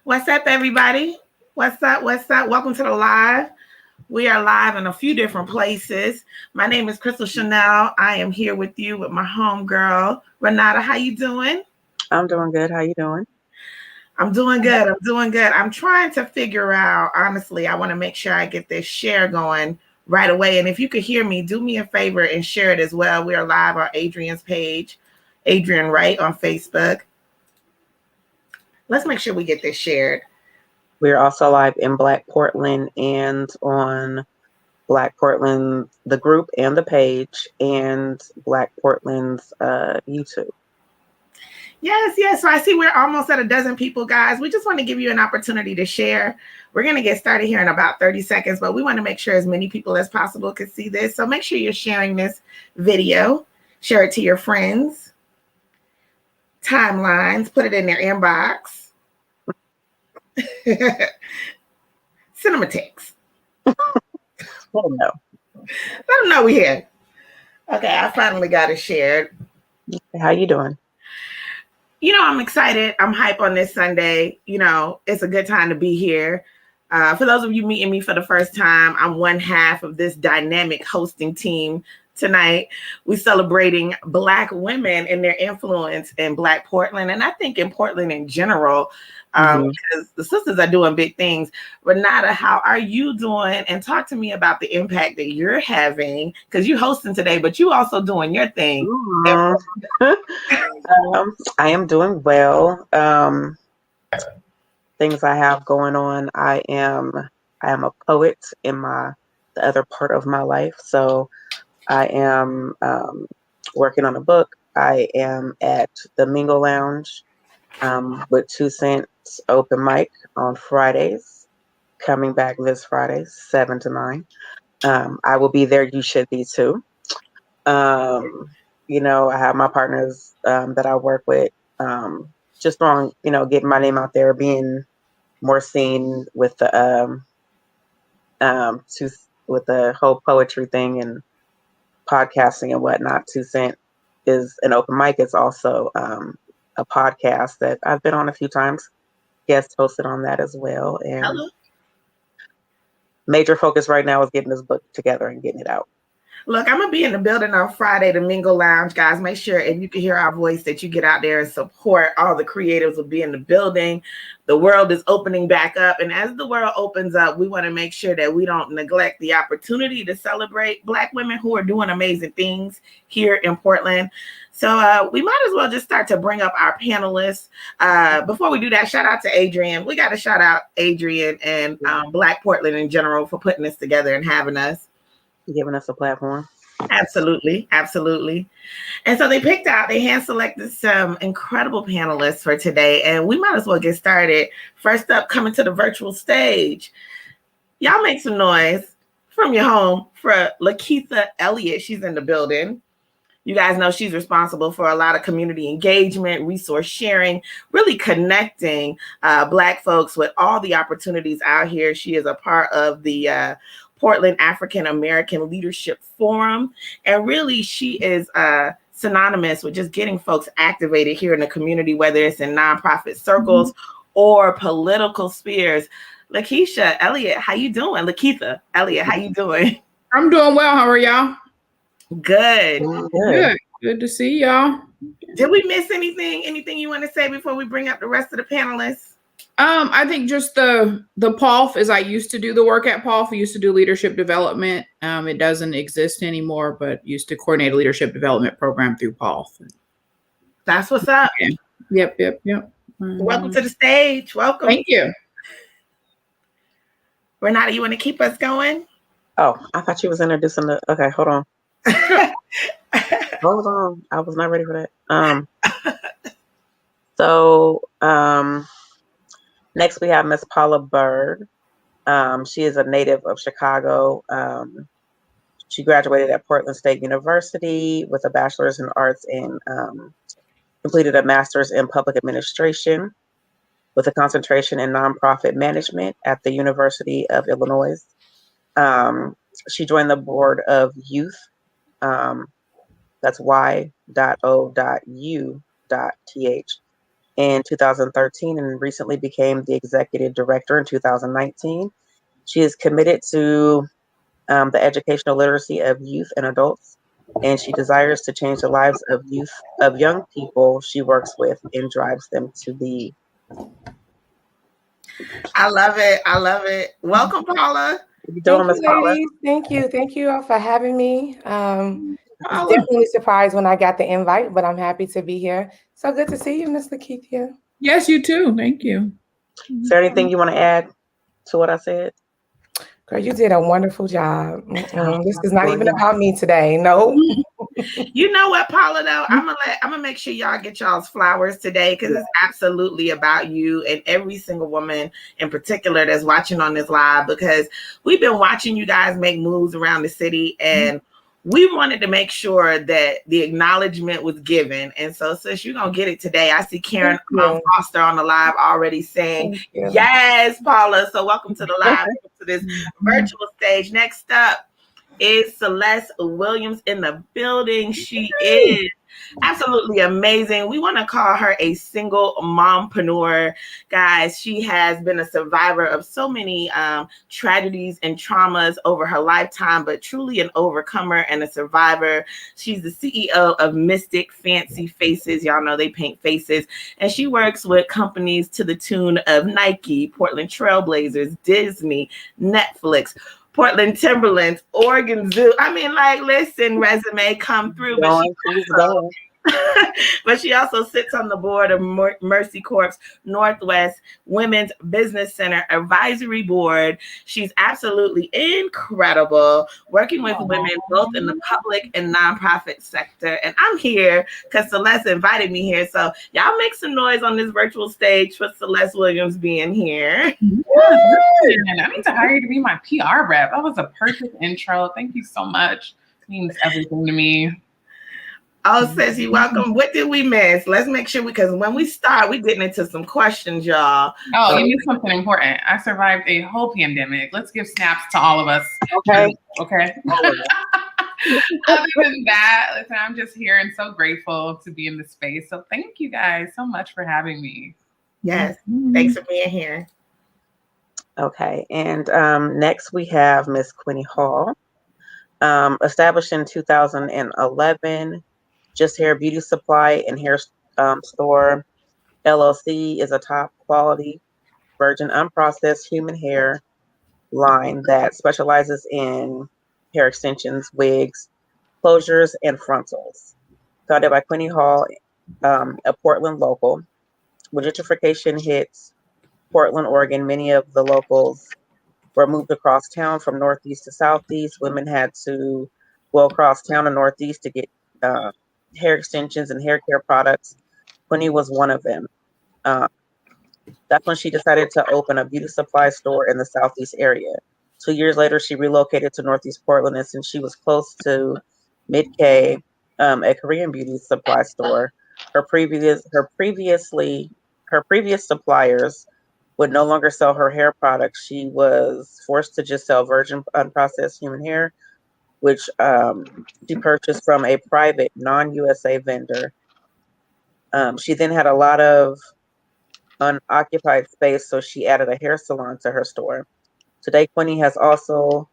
What's up, everybody? What's up? What's up? Welcome to the live. We are live in a few different places. My name is Crystal Chanel. I am here with you with my homegirl, Renauda. How you doing? I'm doing good. How you doing? I'm doing good. I'm doing good. I'm trying to figure out, honestly, I want to make sure I get this share going right away. And if you could hear me, do me a favor and share it as well. We are live on Adrian's page, Adrian Wright on Facebook. Let's make sure we get this shared. We're also live in Black Portland and on Black Portland, the group and the page, and Black Portland's YouTube. Yes. So I see we're almost at a dozen people, guys. We just want to give you an opportunity to share. We're going to get started here in about 30 seconds, but we want to make sure as many people as possible can see this. So make sure you're sharing this video. Share it to your friends, timelines, put it in their inbox. Cinematics. Let them know. Let them know we're here. Okay, I finally got it shared. How you doing? I'm excited. I'm hype on this Sunday. It's a good time to be here. For those of you meeting me for the first time, I'm one half of this dynamic hosting team tonight. We're celebrating Black women and their influence in Black Portland, and I think in Portland in general, because the sisters are doing big things. Renauda, how are you doing? And talk to me about the impact that you're having, because you're hosting today, but you also doing your thing. I am doing well. Things I have going on. I am a poet in the other part of my life. So I am working on a book. I am at the Mingle Lounge with 2 Cents open mic on Fridays. Coming back this Friday, 7 to 9. I will be there. You should be too. I have my partners that I work with. Just on, getting my name out there, being more seen with the with the whole poetry thing and podcasting and whatnot. 2 Cent is an open mic. It's also a podcast that I've been on a few times. Guest hosted on that as well. And Hello. Major focus right now is getting this book together and getting it out. Look, I'm going to be in the building on Friday, the Mingle Lounge, guys. Make sure if you can hear our voice that you get out there and support. All the creatives will be in the building. The world is opening back up. And as the world opens up, we want to make sure that we don't neglect the opportunity to celebrate Black women who are doing amazing things here in Portland. So we might as well just start to bring up our panelists. Before we do that, shout out to Adrian. We got to shout out Adrian and Black Portland in general for putting this together and having us. Giving us a platform. Absolutely. And so they hand selected some incredible panelists for today, and we might as well get started. First up, coming to the virtual stage. Y'all make some noise from your home for Lakeitha Elliot. She's in the building. You guys know she's responsible for a lot of community engagement, resource sharing, really connecting Black folks with all the opportunities out here. She is a part of the Portland African American Leadership Forum. And really, she is synonymous with just getting folks activated here in the community, whether it's in nonprofit circles or political spheres. Lakeitha Elliot, how you doing? Lakeitha Elliot, how you doing? I'm doing well. How are y'all? Good. Good to see y'all. Did we miss anything? Anything you want to say before we bring up the rest of the panelists? I think just the POLF, as I used to do the work at POLF. We used to do leadership development. It doesn't exist anymore, but used to coordinate a leadership development program through POLF. That's what's up. Yep. Welcome to the stage. Welcome. Thank you. Renauda, you want to keep us going? Oh, I thought you was introducing the. Okay, hold on. Hold on. I was not ready for that. Next we have Miss Paula Byrd. She is a native of Chicago. She graduated at Portland State University with a bachelor's in arts and completed a master's in public administration with a concentration in nonprofit management at the University of Illinois. She joined the board of youth. That's y.o.u.th. in 2013 and recently became the executive director in 2019. She is committed to the educational literacy of youth and adults, and she desires to change the lives of young people she works with and drives them to be. I love it. I love it. Welcome, Paula. How you doing, Miss Paula? Ladies. Thank you. Thank you all for having me. I was Paula. definitely surprised when I got the invite, but I'm happy to be here. So good to see you, Miss Lakeitha. Yes, you too. Thank you. Is there anything you want to add to what I said? Girl, you did a wonderful job. This is not even about me today. No. You know what, Paula, though? I'm gonna make sure y'all get y'all's flowers today because it's absolutely about you and every single woman in particular that's watching on this live, because we've been watching you guys make moves around the city, and we wanted to make sure that the acknowledgement was given. And so, sis, you're gonna get it today. I see Karen Foster on the live already saying, yes, Paula. So welcome to the live, to this virtual stage. Next up is Celese Williams in the building. She is absolutely amazing. We want to call her a single mompreneur. Guys, she has been a survivor of so many tragedies and traumas over her lifetime, but truly an overcomer and a survivor. She's the CEO of Mystic Fancy Faces. Y'all know they paint faces. And she works with companies to the tune of Nike, Portland Trailblazers, Disney, Netflix, Portland Timberlands, Oregon Zoo. I mean, like, listen, resume come through. But she also sits on the board of Mercy Corp's Northwest Women's Business Center Advisory Board. She's absolutely incredible, working with women both in the public and nonprofit sector. And I'm here because Celeste invited me here. So y'all make some noise on this virtual stage for Celeste Williams being here. I need to hire you to be my PR rep. That was a perfect intro. Thank you so much. It means everything to me. Oh, sis, you're welcome. What did we miss? Let's make sure, because when we start, we're getting into some questions, y'all. Oh, you missed something important. I survived a whole pandemic. Let's give snaps to all of us. Okay. Okay. Other than that, listen, I'm just here and so grateful to be in this space. So thank you guys so much for having me. Yes. Thanks for being here. Okay. And next we have Miss Quinine Hall. Established in 2011, Just Hair Beauty Supply and Hair Store LLC is a top quality virgin unprocessed human hair line that specializes in hair extensions, wigs, closures, and frontals. Founded by Quinine Hall, a Portland local. When gentrification hits Portland, Oregon, many of the locals were moved across town from northeast to southeast. Women had to go across town to northeast to get hair extensions and hair care products. Quinine was one of them. That's when she decided to open a beauty supply store in the southeast area. 2 years later, she relocated to northeast Portland, and since she was close to Mid-K, a Korean beauty supply store, her previous suppliers would no longer sell her hair products. She was forced to just sell virgin unprocessed human hair, which she purchased from a private non-USA vendor. She then had a lot of unoccupied space, so she added a hair salon to her store. Today, Quinine has also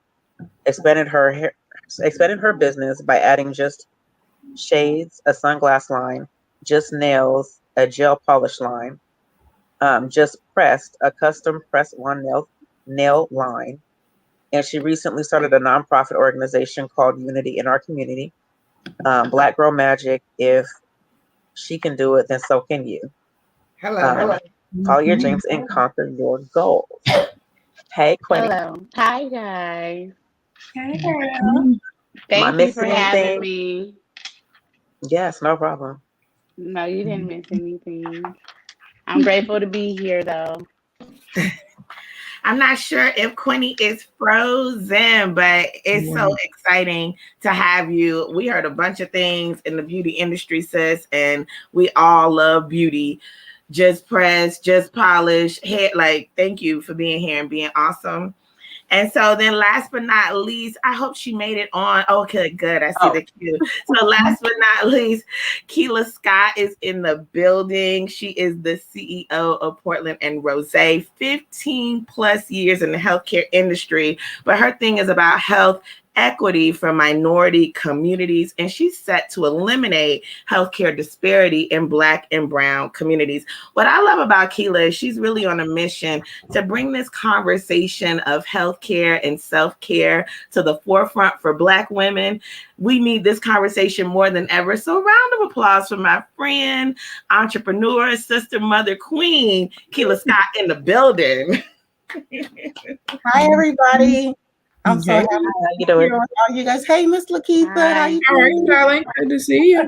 expanded her business by adding Just Shades, a sunglass line, Just Nails, a gel polish line, Just Pressed, a custom press-on nail line. And she recently started a nonprofit organization called Unity in Our Community. Black Girl Magic. If she can do it, then so can you. Hello. Follow your dreams and conquer your goals. Hey, Quinine. Hello. Hi, guys. Hey, girl. Thank you for having me. Yes, no problem. No, you didn't miss anything. I'm grateful to be here, though. I'm not sure if Quinine is frozen, but it's so exciting to have you. We heard a bunch of things in the beauty industry, sis, and we all love beauty. Just press, just polish, head. Like, thank you for being here and being awesome. And so then last but not least, I hope she made it on. Okay, good. I see the cue. So last but not least, Kilaa Scott is in the building. She is the CEO of Portland and Rose, 15 plus years in the healthcare industry. But her thing is about health equity for minority communities, and she's set to eliminate healthcare disparity in Black and Brown communities. What I love about Kilaa is she's really on a mission to bring this conversation of healthcare and self-care to the forefront for Black women. We need this conversation more than ever. So a round of applause for my friend, entrepreneur, sister, mother, queen, Kilaa Scott in the building. Hi, everybody. I'm so happy. How you doing? All you guys. Hey, Miss Lakeitha. How you All right, doing? darling. Good to see you.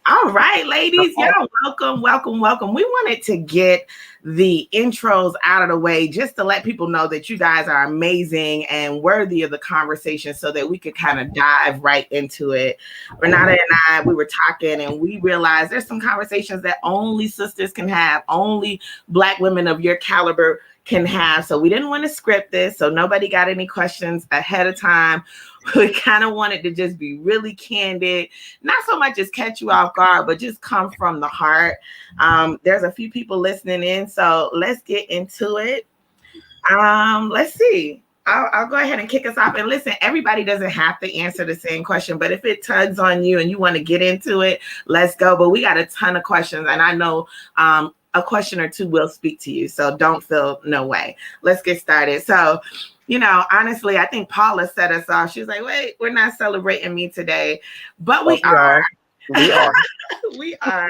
All right, ladies, y'all, welcome. We wanted to get the intros out of the way just to let people know that you guys are amazing and worthy of the conversation so that we could kind of dive right into it. Renauda and I, we were talking and we realized there's some conversations that only sisters can have, only Black women of your caliber can have. So we didn't want to script this, so nobody got any questions ahead of time. We kind of wanted to just be really candid, not so much as catch you off guard, but just come from the heart. There's a few people listening in, so let's get into it. Let's see. I'll go ahead and kick us off. And listen, everybody doesn't have to answer the same question, but if it tugs on you and you want to get into it, let's go. But we got a ton of questions, and I know a question or two will speak to you, so don't feel no way. Let's get started. So, you know, honestly, I think Paula set us off. She was like, wait, we're not celebrating me today, but we are. We are. We are.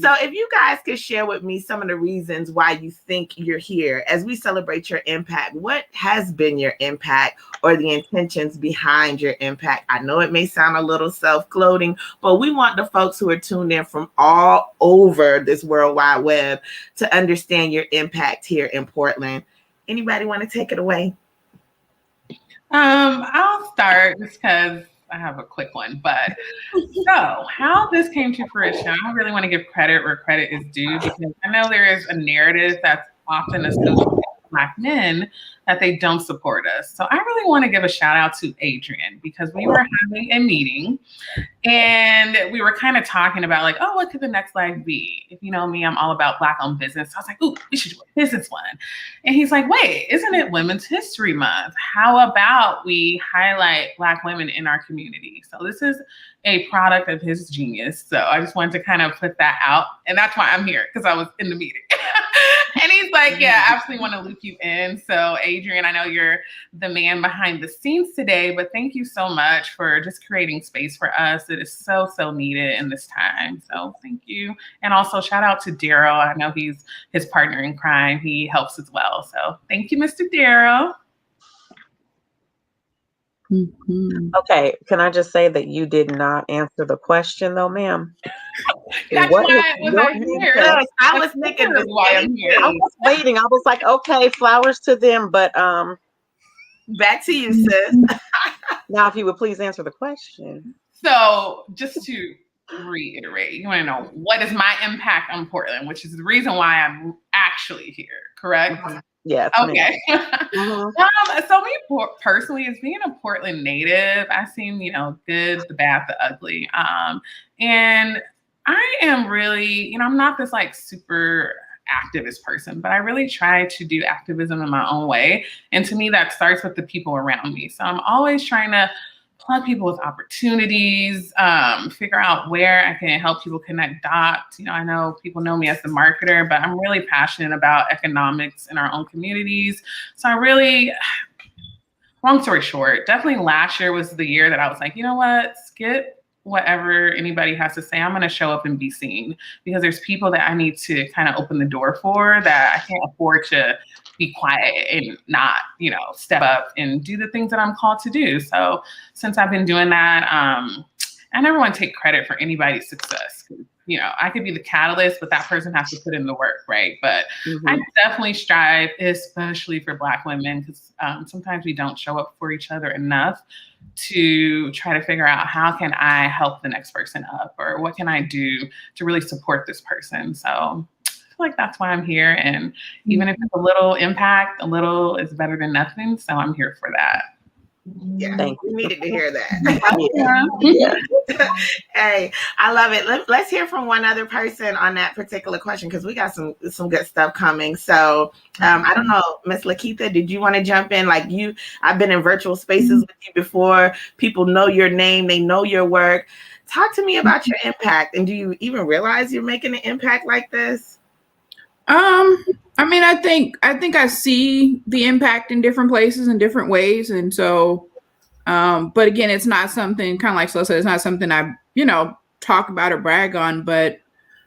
So if you guys could share with me some of the reasons why you think you're here as we celebrate your impact, what has been your impact or the intentions behind your impact? I know it may sound a little self-gloating, but we want the folks who are tuned in from all over this World Wide Web to understand your impact here in Portland. Anybody want to take it away? I'll start just because I have a quick one. But so how this came to fruition, I don't really want to give credit where credit is due, because I know there is a narrative that's often associated with Black men that they don't support us. So I really want to give a shout out to Adrian, because we were having a meeting and we were kind of talking about like, oh, what could the next life be? If you know me, I'm all about Black owned business. So I was like, ooh, we should do a business one. And he's like, wait, isn't it Women's History Month? How about we highlight Black women in our community? So this is a product of his genius. So I just wanted to kind of put that out. And that's why I'm here, because I was in the meeting. And he's like, yeah, I absolutely want to loop you in. So Adrian, I know you're the man behind the scenes today, but thank you so much for just creating space for us. It is so, so needed in this time. So thank you. And also shout out to Daryl. I know he's his partner in crime. He helps as well. So thank you, Mr. Daryl. Okay, can I just say that you did not answer the question though, ma'am? That's why I'm here. Yes, I was thinking That's why I'm here. I was waiting. I was like, okay, flowers to them, but back to you, sis. now if you would please answer the question. So just to reiterate, you want to know what is my impact on Portland, which is the reason why I'm actually here, correct? Mm-hmm. Yes. Okay. So me personally, as being a Portland native, I've seen, you know, good, the bad, the ugly. And I am really, I'm not this like super activist person, but I really try to do activism in my own way. And to me, that starts with the people around me. So I'm always trying to plug people with opportunities, figure out where I can help people connect dots. I know people know me as the marketer, but I'm really passionate about economics in our own communities. So I really, long story short, definitely last year was the year that I was like, you know what, skip whatever anybody has to say. I'm going to show up and be seen, because there's people that I need to kind of open the door for, that I can't afford to be quiet and not, step up and do the things that I'm called to do. So since I've been doing that, I never want to take credit for anybody's success. I could be the catalyst, but that person has to put in the work, right? But I definitely strive, especially for Black women, because sometimes we don't show up for each other enough, to try to figure out how can I help the next person up, or what can I do to really support this person. So feel like that's why I'm here. And even if it's a little impact, a little is better than nothing. So I'm here for that. Yeah, Thank we you. needed to hear that. Yeah. Hey, I love it. Let's hear from one other person on that particular question because we got some good stuff coming. So I don't know, Miss Lakeitha, did you want to jump in? Like I've been in virtual spaces with you before. People know your name, they know your work. Talk to me about your impact, and do you even realize you're making an impact like this? I mean, I think I see the impact in different places in different ways. And so, but again, it's not something kind of like Celeste said, it's not something I, talk about or brag on. But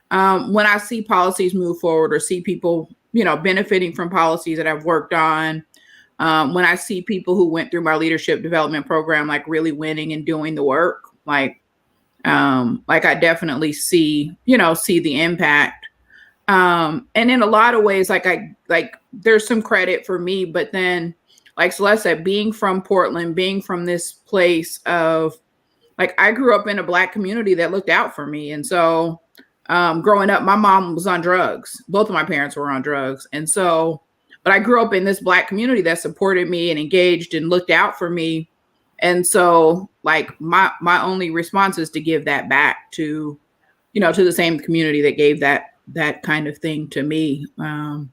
when I see policies move forward or see people, benefiting from policies that I've worked on, when I see people who went through my leadership development program, like really winning and doing the work, like I definitely see the impact. And in a lot of ways, there's some credit for me, but then like Celeste said, being from Portland, being from this place of I grew up in a Black community that looked out for me. And so growing up, my mom was on drugs. Both of my parents were on drugs. And so, but I grew up in this Black community that supported me and engaged and looked out for me. And so my only response is to give that back to, to the same community that gave that kind of thing to me. And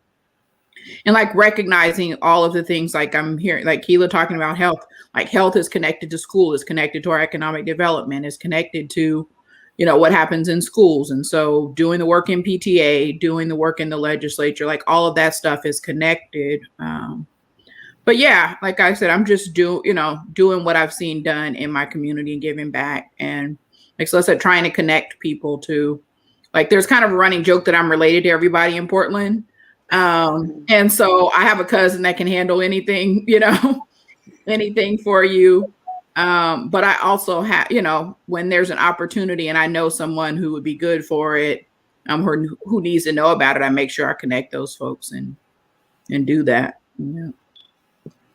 recognizing all of the things I'm hearing, like Kilaa talking about health, health is connected to school, is connected to our economic development, is connected to, what happens in schools. And so doing the work in PTA, doing the work in the legislature, all of that stuff is connected. But yeah, like I said, I'm just doing what I've seen done in my community and giving back. And like I said, trying to connect people to, there's kind of a running joke that I'm related to everybody in Portland. And so I have a cousin that can handle anything, anything for you. But I also have, when there's an opportunity and I know someone who would be good for it, or who needs to know about it, I make sure I connect those folks and do that. Yeah.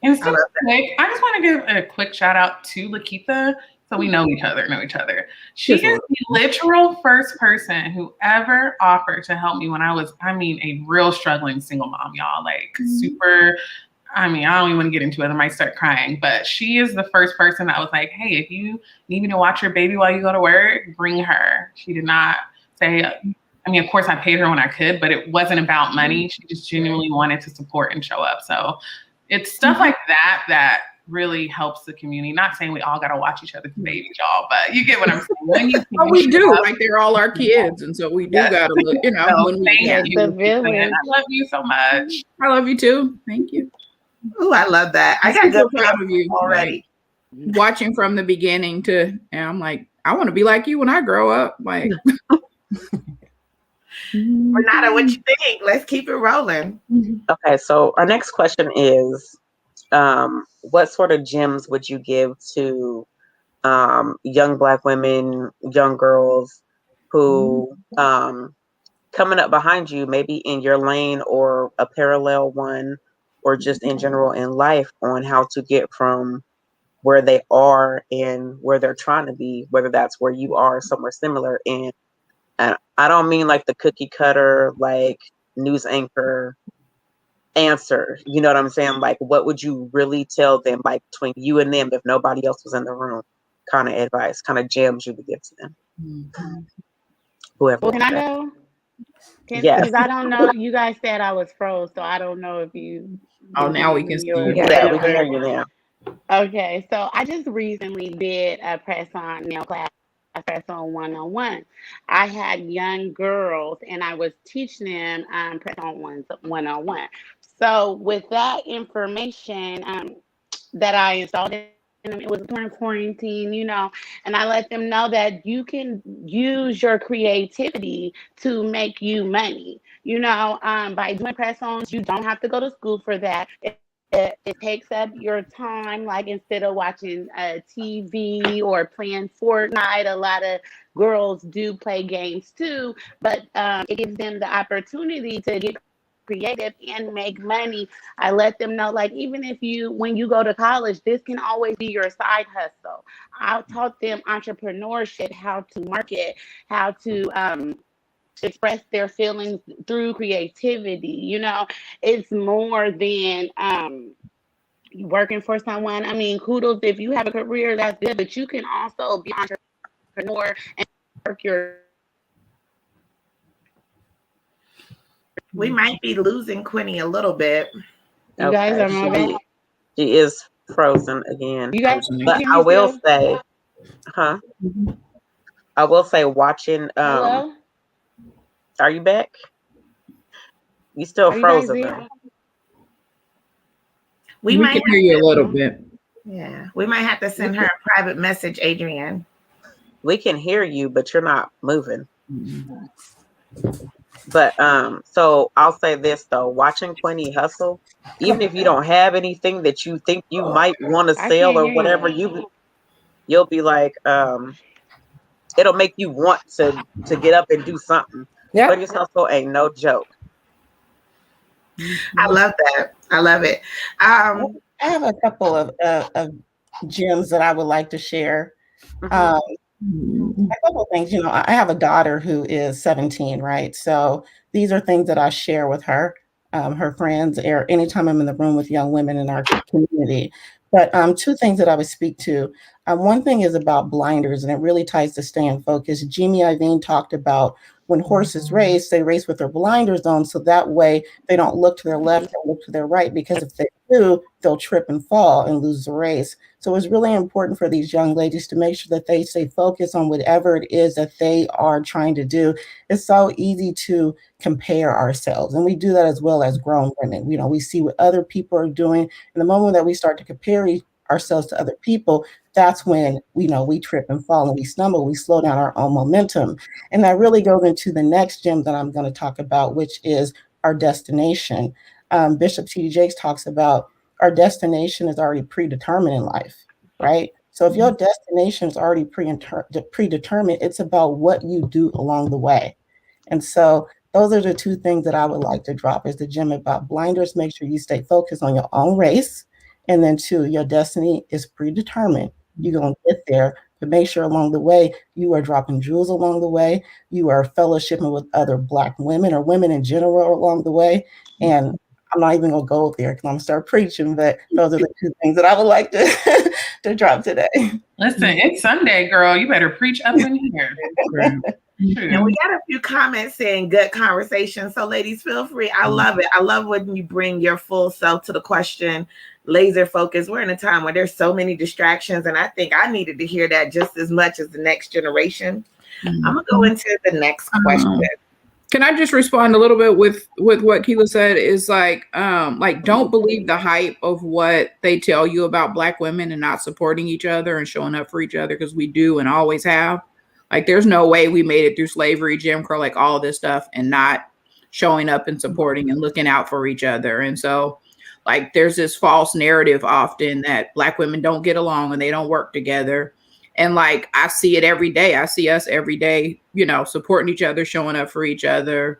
And so quick, I just want to give a quick shout out to Lakeitha. So we know each other. She is the literal first person who ever offered to help me when I was, a real struggling single mom, y'all. Super, I don't even want to get into it. I might start crying. But she is the first person that was like, hey, if you need me to watch your baby while you go to work, bring her. She did not say, of course I paid her when I could, but it wasn't about money. She just genuinely wanted to support and show up. So it's stuff like that really helps the community. Not saying we all got to watch each other's babies, y'all, but you get what I'm saying. We do. They're all our kids. And so we do got to look, when we thank you. I love you so much. I love you too. Thank you. Oh, I love that. I got good proud of you already. Watching from the beginning to, and I'm like, I want to be like you when I grow up. Renauda, what you think? Let's keep it rolling. Okay, so our next question is, what sort of gems would you give to young Black women, young girls who coming up behind you, maybe in your lane or a parallel one, or just in general in life, on how to get from where they are and where they're trying to be, whether that's where you are, somewhere similar. And I don't mean the cookie cutter, news anchor answer. You know what I'm saying? What would you really tell them, between you and them, if nobody else was in the room? Kind of advice, kind of gems you would give to them. Whoever. Well, can I go? Yes. Because I don't know. You guys said I was froze, so I don't know if you. Oh, now we can see you. Yeah, we can hear you now. Okay, so I just recently did a press-on nail class, a press-on 101. I had young girls, and I was teaching them press-on 101. So with that information that I installed in them, it was during quarantine, and I let them know that you can use your creativity to make you money. By doing press-ons, you don't have to go to school for that. It takes up your time, instead of watching TV or playing Fortnite. A lot of girls do play games too, but it gives them the opportunity to get creative and make money. I let them know, even if when you go to college, this can always be your side hustle. I taught them entrepreneurship, how to market, how to express their feelings through creativity. You know, it's more than working for someone. I mean, kudos if you have a career, that's good, but you can also be an entrepreneur and work your. We might be losing Quinny a little bit. You guys are my back. She is frozen again. You guys, but I will say, I will say, watching. Hello? Are you back? You still frozen though. We might can hear you a little bit. Yeah, we might have to send her a private message, Adrienne. We can hear you, but you're not moving. But so I'll say this though, watching Quinine hustle, even if you don't have anything that you think you might want to sell or whatever, you'll be like, it'll make you want to get up and do something. But this hustle ain't no joke. I love that. I love it. I have a couple of gems that I would like to share. A couple of things, you know, I have a daughter who is 17, right? So these are things that I share with her, her friends, or anytime I'm in the room with young women in our community. But two things that I would speak to. One thing is about blinders, and it really ties to staying focused. Jamie Ivine talked about when horses race, they race with their blinders on, so that way they don't look to their left or look to their right, because if they do, they'll trip and fall and lose the race. So it's really important for these young ladies to make sure that they stay focused on whatever it is that they are trying to do. It's so easy to compare ourselves, and we do that as well as grown women. You know, we see what other people are doing, and the moment that we start to compare ourselves to other people, that's when we trip and fall and we stumble, we slow down our own momentum. And that really goes into the next gem that I'm going to talk about, which is our destination. Bishop T.D. Jakes talks about our destination is already predetermined in life, right? So if your destination is already predetermined, it's about what you do along the way. And so those are the two things that I would like to drop, is the gem about blinders. Make sure you stay focused on your own race. And then two, your destiny is predetermined. You're going to get there, but make sure along the way, you are dropping jewels along the way. You are fellowshipping with other Black women or women in general along the way. And I'm not even going to go there because I'm going to start preaching, but those are the two things that I would like to, to drop today. Listen, it's Sunday, girl. You better preach up in here. And we got a few comments saying good conversation. So ladies, feel free. I love it. I love when you bring your full self to the question, laser focus. We're in a time where there's so many distractions, and I think I needed to hear that just as much as the next generation. I'm gonna go into the next question. Can I just respond a little bit with what Kilaa said? Is like don't believe the hype of what they tell you about Black women and not supporting each other and showing up for each other, because we do and always have. Like, there's no way we made it through slavery, Jim Crow, like all this stuff, and not showing up and supporting and looking out for each other. And so, like, there's this false narrative often that Black women don't get along and they don't work together. And like, I see it every day. I see us every day, supporting each other, showing up for each other.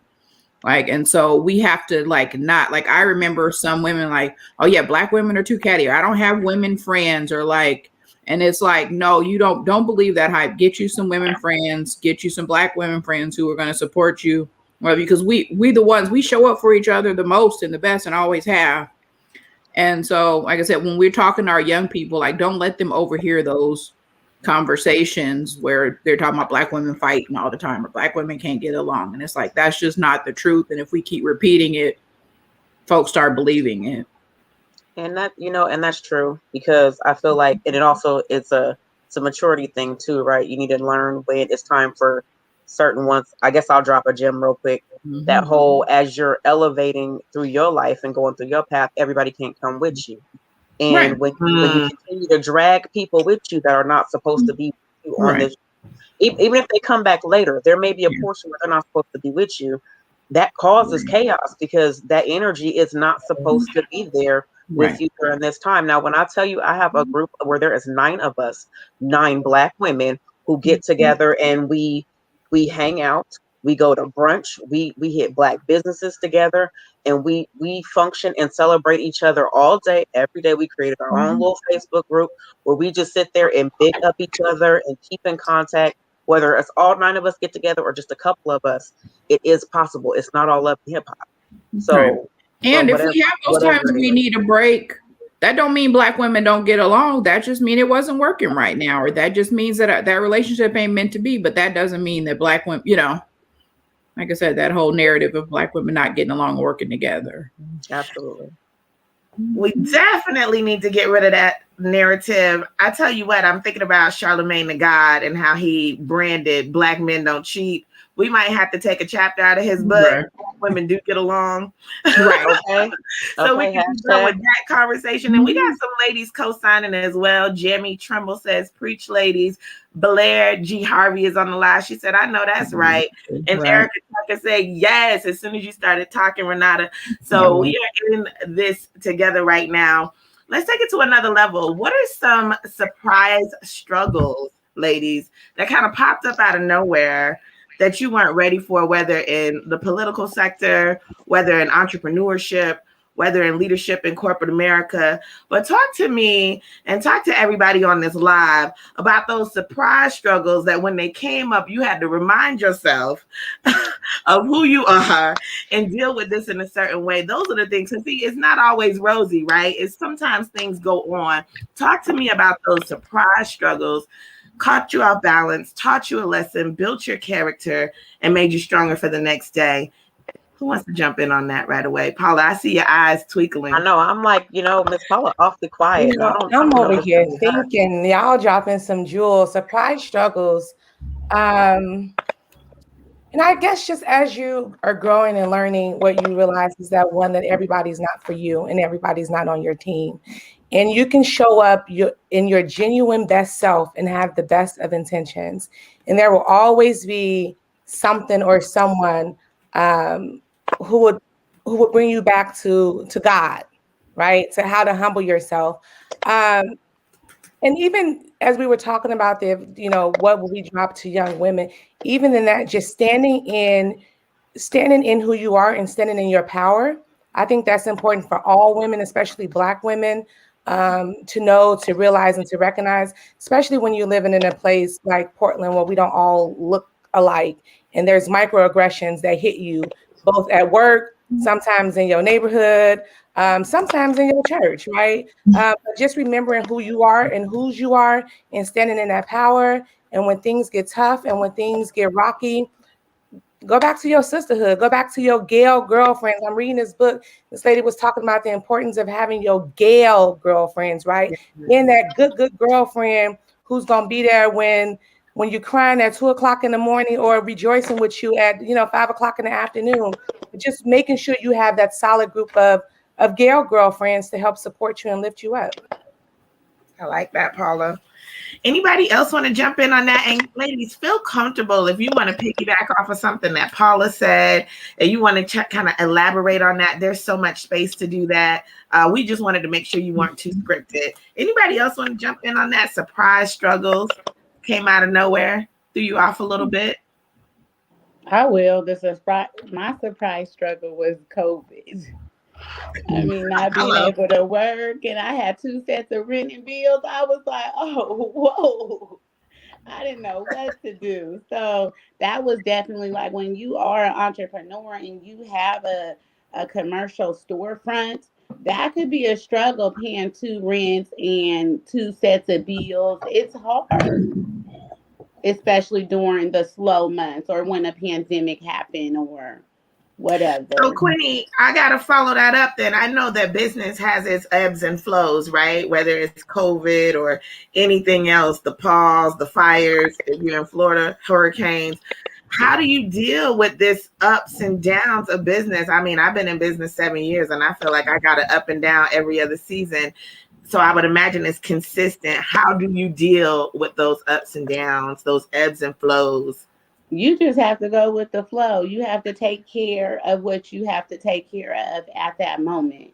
Like, and so we have to not I remember some women like, oh yeah, Black women are too catty, or I don't have women friends, or like, and it's like, no, you don't believe that hype. Get you some women friends, get you some Black women friends who are going to support you. Well, because we the ones, we show up for each other the most and the best and always have. And so, like I said, when we're talking to our young people, like, don't let them overhear those conversations where they're talking about Black women fighting all the time, or Black women can't get along. And it's like, that's just not the truth. And if we keep repeating it, folks start believing it. And that, and that's true, because I feel like, and it also, it's a maturity thing too, right? You need to learn when it's time for certain ones. I guess I'll drop a gem real quick. Mm-hmm. That whole, as you're elevating through your life and going through your path, everybody can't come with you. And right. when you continue to drag people with you that are not supposed to be with you on this, even if they come back later, there may be a portion where they're not supposed to be with you. That causes chaos, because that energy is not supposed to be there with you during this time. Now, when I tell you, I have a group where there is 9 of us, 9 Black women who get together and we hang out, we go to brunch, we hit Black businesses together, and we function and celebrate each other all day, every day. We created our own little Facebook group where we just sit there and big up each other and keep in contact whether it's all 9 of us get together or just a couple of us, it is possible. It's not all up to hip hop. So, right. And if we have those times we need a break, that don't mean Black women don't get along. That just means it wasn't working right now, or that just means that that relationship ain't meant to be. But that doesn't mean that Black women, like I said, that whole narrative of Black women not getting along or working together. Absolutely. We definitely need to get rid of that narrative. I tell you what, I'm thinking about Charlemagne the God and how he branded Black men don't cheat. We might have to take a chapter out of his book. Right. Women do get along. Right. Okay. So we can go with that conversation. And we got some ladies co-signing as well. Jamie Tremble says, preach, ladies. Blair G. Harvey is on the line. She said, I know that's right. And Erica Tucker said, yes, as soon as you started talking, Renauda. So we are in this together right now. Let's take it to another level. What are some surprise struggles, ladies, that kind of popped up out of nowhere that you weren't ready for, whether in the political sector, whether in entrepreneurship, whether in leadership in corporate America? But talk to me and talk to everybody on this live about those surprise struggles that when they came up, you had to remind yourself of who you are and deal with this in a certain way. Those are the things. Because see, it's not always rosy, right? It's sometimes things go on. Talk to me about those surprise struggles. Caught you off balance, taught you a lesson, built your character, and made you stronger for the next day. Who wants to jump in on that right away? Paula, I see your eyes twinkling. I know. I'm like, Miss Paula, awfully quiet. I'm over here thinking, y'all dropping some jewels, surprise struggles. And I guess just as you are growing and learning, what you realize is that one, that everybody's not for you and everybody's not on your team. And you can show up in your genuine best self and have the best of intentions. And there will always be something or someone who would bring you back to God, right? To how to humble yourself. And even as we were talking about what will we drop to young women, even in that, just standing in who you are and standing in your power. I think that's important for all women, especially Black women, to know, to realize, and to recognize, especially when you're living in a place like Portland where we don't all look alike. And there's microaggressions that hit you both at work, sometimes in your neighborhood, sometimes in your church, right? But just remembering who you are and whose you are and standing in that power. And when things get tough and when things get rocky, go back to your sisterhood. Go back to your Gale girlfriends. I'm reading this book. This lady was talking about the importance of having your Gale girlfriends, right? Being that good girlfriend who's going to be there when you're crying at 2:00 in the morning or rejoicing with you at 5:00 in the afternoon. Just making sure you have that solid group of Gale girlfriends to help support you and lift you up. I like that, Paula. Anybody else want to jump in on that? And ladies, feel comfortable if you want to piggyback off of something that Paula said and you want to kind of elaborate on that. There's so much space to do that. We just wanted to make sure you weren't too scripted. Anybody else want to jump in on that? Surprise struggles came out of nowhere, threw you off a little bit? I will. My surprise struggle was COVID. I mean, not being able to work, and I had 2 sets of rent and bills. I was like, oh, whoa. I didn't know what to do. So that was definitely like when you are an entrepreneur and you have a commercial storefront, that could be a struggle paying 2 rents and 2 sets of bills. It's hard, especially during the slow months or when a pandemic happened or whatever. So Quinine, I got to follow that up then. I know that business has its ebbs and flows, right? Whether it's COVID or anything else, the pause, the fires, if you're in Florida, hurricanes. How do you deal with this ups and downs of business? I mean, I've been in business 7 years and I feel like I got it up and down every other season. So I would imagine it's consistent. How do you deal with those ups and downs, those ebbs and flows? You just have to go with the flow. You have to take care of what you have to take care of at that moment.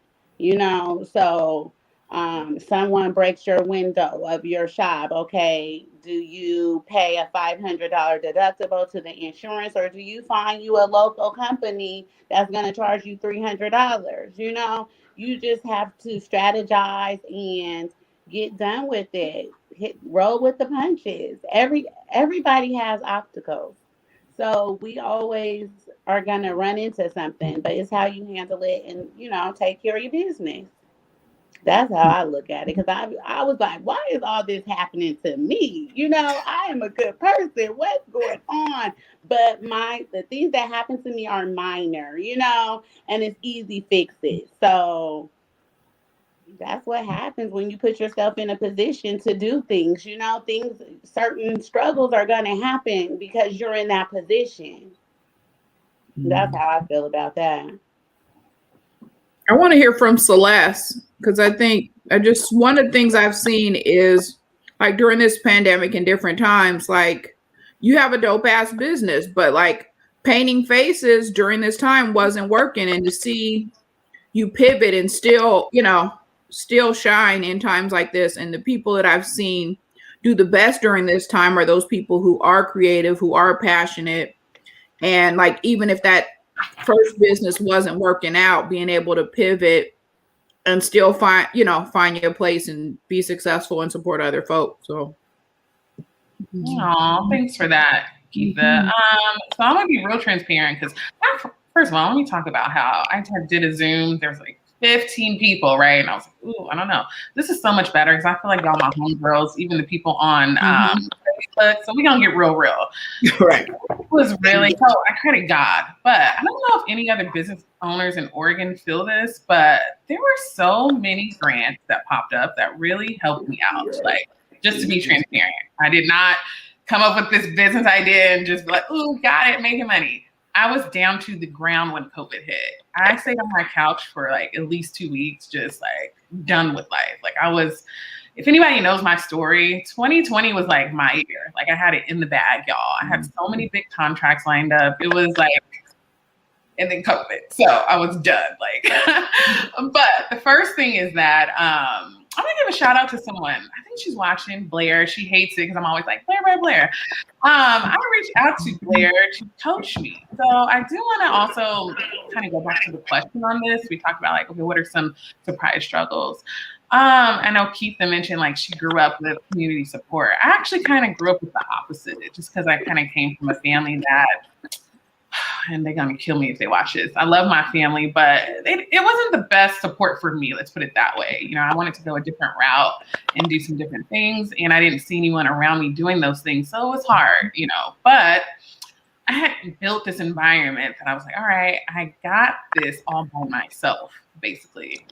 So someone breaks your window of your shop. Okay, do you pay a $500 deductible to the insurance, or do you find you a local company that's going to charge you $300? You just have to strategize and Get done with it. Roll with the punches. Everybody has obstacles. So we always are gonna run into something, but it's how you handle it and take care of your business. That's how I look at it. Because I was like, why is all this happening to me? I am a good person. What's going on? But the things that happen to me are minor, and it's easy fixes. So that's what happens when you put yourself in a position to do things. Certain struggles are going to happen because you're in that position. That's how I feel about that. I want to hear from Celeste, because I think one of the things I've seen is like during this pandemic and different times, like you have a dope ass business, but like painting faces during this time wasn't working. And to see you pivot and still shine in times like this. And the people that I've seen do the best during this time are those people who are creative, who are passionate. And like, even if that first business wasn't working out, being able to pivot and still find your place and be successful and support other folks. So thanks for that, Keitha. So I'm gonna be real transparent, because first of all, let me talk about how I did a Zoom. There's like 15 people, right? And I was like, ooh, I don't know. This is so much better, because I feel like y'all my homegirls, even the people on Facebook. So we're gonna get real. Right. It was really cool. I credit God. But I don't know if any other business owners in Oregon feel this, but there were so many grants that popped up that really helped me out. Like, just to be transparent, I did not come up with this business idea and just be like, ooh, got it, making money. I was down to the ground when COVID hit. I stayed on my couch for like at least 2 weeks, just like done with life. Like if anybody knows my story, 2020 was like my year. Like I had it in the bag, y'all. I had so many big contracts lined up. It was like, and then COVID. So I was done. Like, but the first thing is that I'm gonna give a shout out to someone. I think she's watching, Blair. She hates it because I'm always like, Blair. I reached out to Blair to coach me. So I do want to also kind of go back to the question on this. We talked about like, okay, what are some surprise struggles? I know Keitha mentioned like she grew up with community support. I actually kind of grew up with the opposite, just because I kind of came from a family that, and they're gonna kill me if they watch this. I love my family, but it wasn't the best support for me. Let's put it that way. I wanted to go a different route and do some different things, and I didn't see anyone around me doing those things, so it was hard, But I had built this environment that I was like, all right, I got this all by myself, basically,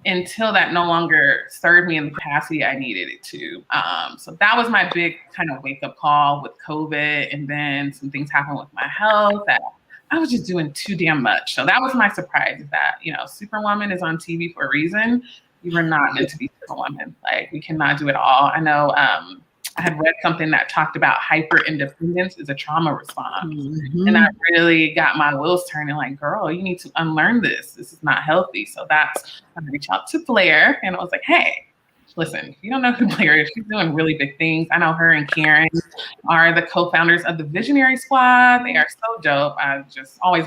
until that no longer served me in the capacity I needed it to. So that was my big kind of wake up call with COVID. And then some things happened with my health that I was just doing too damn much. So that was my surprise, that, Superwoman is on TV for a reason. You were not meant to be Superwoman. Like, we cannot do it all. I know I had read something that talked about hyper independence is a trauma response. And that really got my wheels turning, like, girl, you need to unlearn this. This is not healthy. So that's when I reached out to Blair, and I was like, hey, listen, if you don't know who Blair is, she's doing really big things. I know her and Karen are the co-founders of the Visionary Squad. They are so dope. I'm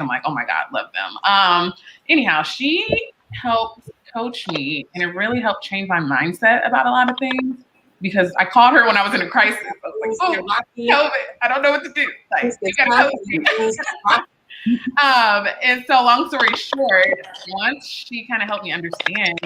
like, oh my God, love them. Anyhow, she helped coach me, and it really helped change my mindset about a lot of things. Because I called her when I was in a crisis. I was like, oh, COVID, I don't know what to do. Like, you gotta help me. And so long story short, once she kind of helped me understand,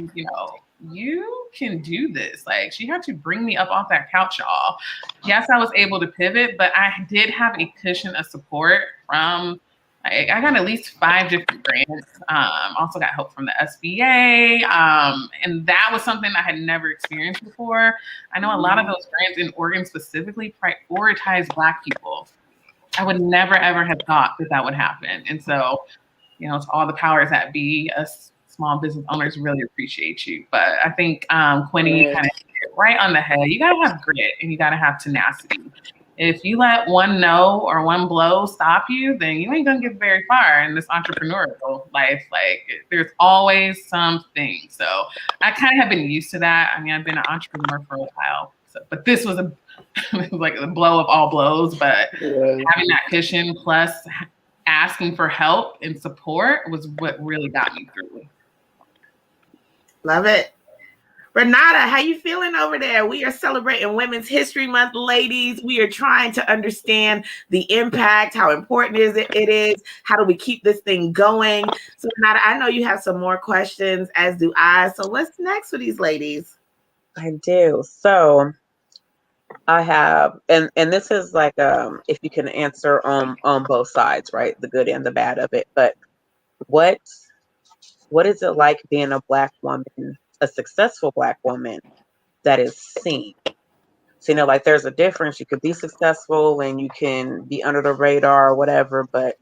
you can do this. Like, she had to bring me up off that couch, y'all. Yes, I was able to pivot, but I did have a cushion of support from, I got at least 5 different grants. Also got help from the SBA. And that was something I had never experienced before. I know a lot of those grants in Oregon specifically prioritize Black people. I would never, ever have thought that would happen. And so, to all the powers that be, us small business owners really appreciate you. But I think Quinine kind of hit it right on the head. You got to have grit, and you got to have tenacity. If you let one no or one blow stop you, then you ain't gonna get very far in this entrepreneurial life. Like, there's always something. So I kind of have been used to that. I mean, I've been an entrepreneur for a while, but this was like the blow of all blows. But having that cushion plus asking for help and support was what really got me through. Love it. Renauda, how you feeling over there? We are celebrating Women's History Month, ladies. We are trying to understand the impact, how important it is. How do we keep this thing going? So Renauda, I know you have some more questions, as do I. So what's next for these ladies? I do. So I have, and this is like, if you can answer on both sides, right? The good and the bad of it. But what is it like being a Black woman, a successful Black woman that is seen? So, like there's a difference. You could be successful and you can be under the radar or whatever, but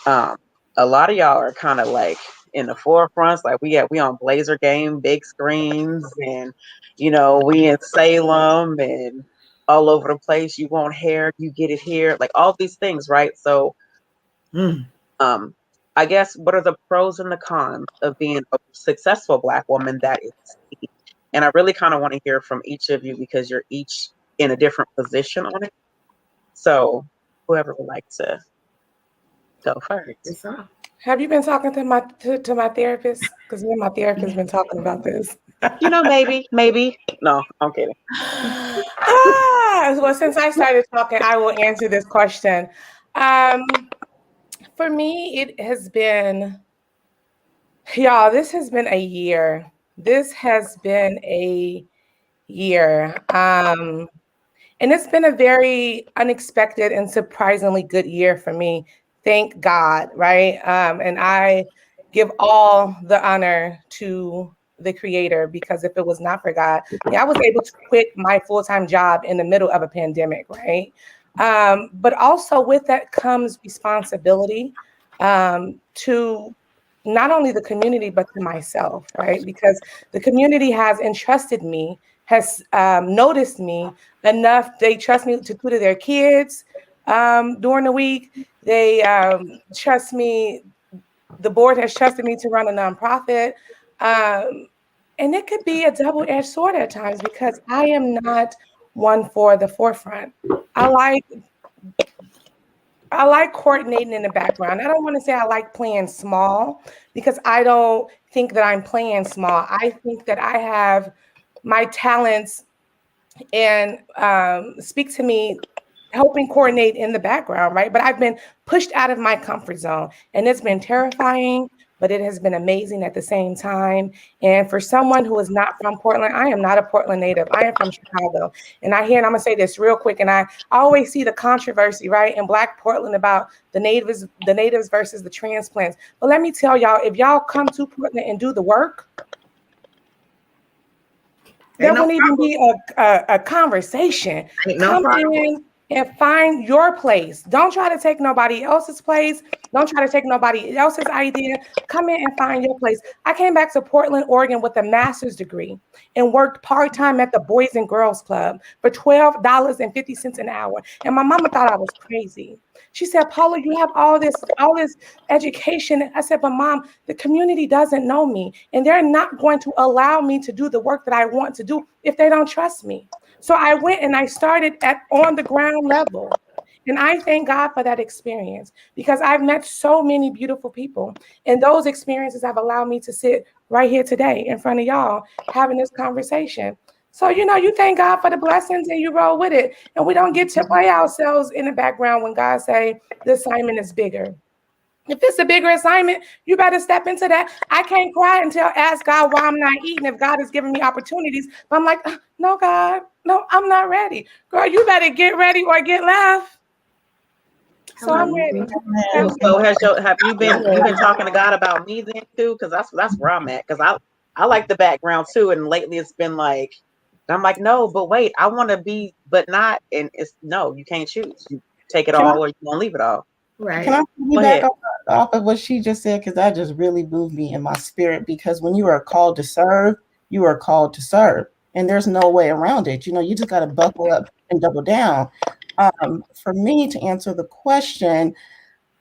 a lot of y'all are kind of like in the forefronts. Like we on Blazer Game, big screens, and we in Salem and all over the place. You want hair, you get it here, like all these things, right? So, I guess what are the pros and the cons of being a successful Black woman that is seen? And I really kind of want to hear from each of you because you're each in a different position on it. So, whoever would like to go first. Have you been talking to my therapist? Because me and my therapist been talking about this. Maybe. No, I'm kidding. Well, since I started talking, I will answer this question. For me, it has been, y'all, this has been a year. This has been a year. And it's been a very unexpected and surprisingly good year for me. Thank God, right? And I give all the honor to the Creator, because if it was not for God, I was able to quit my full-time job in the middle of a pandemic, right? But also with that comes responsibility to not only the community, but to myself, right? Because the community has entrusted me, has noticed me enough. They trust me to tutor their kids during the week. They trust me. The board has trusted me to run a nonprofit. And it could be a double-edged sword at times, because I am not one for the forefront. I like coordinating in the background. I don't want to say I like playing small, because I don't think that I'm playing small. I think that I have my talents and speak to me helping coordinate in the background, right? But I've been pushed out of my comfort zone, and it's been terrifying, but it has been amazing at the same time. And for someone who is not from Portland, I am not a Portland native. I am from Chicago. And I'm going to say this real quick, and I always see the controversy, right, in Black Portland about the natives versus the transplants. But let me tell y'all, if y'all come to Portland and do the work, there wouldn't even be a conversation. Come in and find your place. Don't try to take nobody else's place. Don't try to take nobody else's idea. Come in and find your place. I came back to Portland, Oregon with a master's degree and worked part-time at the Boys and Girls Club for $12.50 an hour. And my mama thought I was crazy. She said, Paula, you have all this education. I said, but Mom, the community doesn't know me, and they're not going to allow me to do the work that I want to do if they don't trust me. So I went and I started on the ground level. And I thank God for that experience, because I've met so many beautiful people. And those experiences have allowed me to sit right here today in front of y'all having this conversation. So, you thank God for the blessings and you roll with it. And we don't get to play ourselves in the background when God say the assignment is bigger. If it's a bigger assignment, you better step into that. I can't cry until ask God why I'm not eating if God is giving me opportunities. But I'm like, no, God, no, I'm not ready. Girl, you better get ready or get left. So I'm ready. So have you been talking to God about me then too? Because that's where I'm at. Because I like the background too, and lately it's been like, I'm like, no, but wait, I want to be, but not, and it's no, you can't choose. You take it all or you want to leave it all. Right. Can I piggyback off of what she just said? Because that just really moved me in my spirit. Because when you are called to serve, you are called to serve, and there's no way around it. You just got to buckle up and double down. For me to answer the question,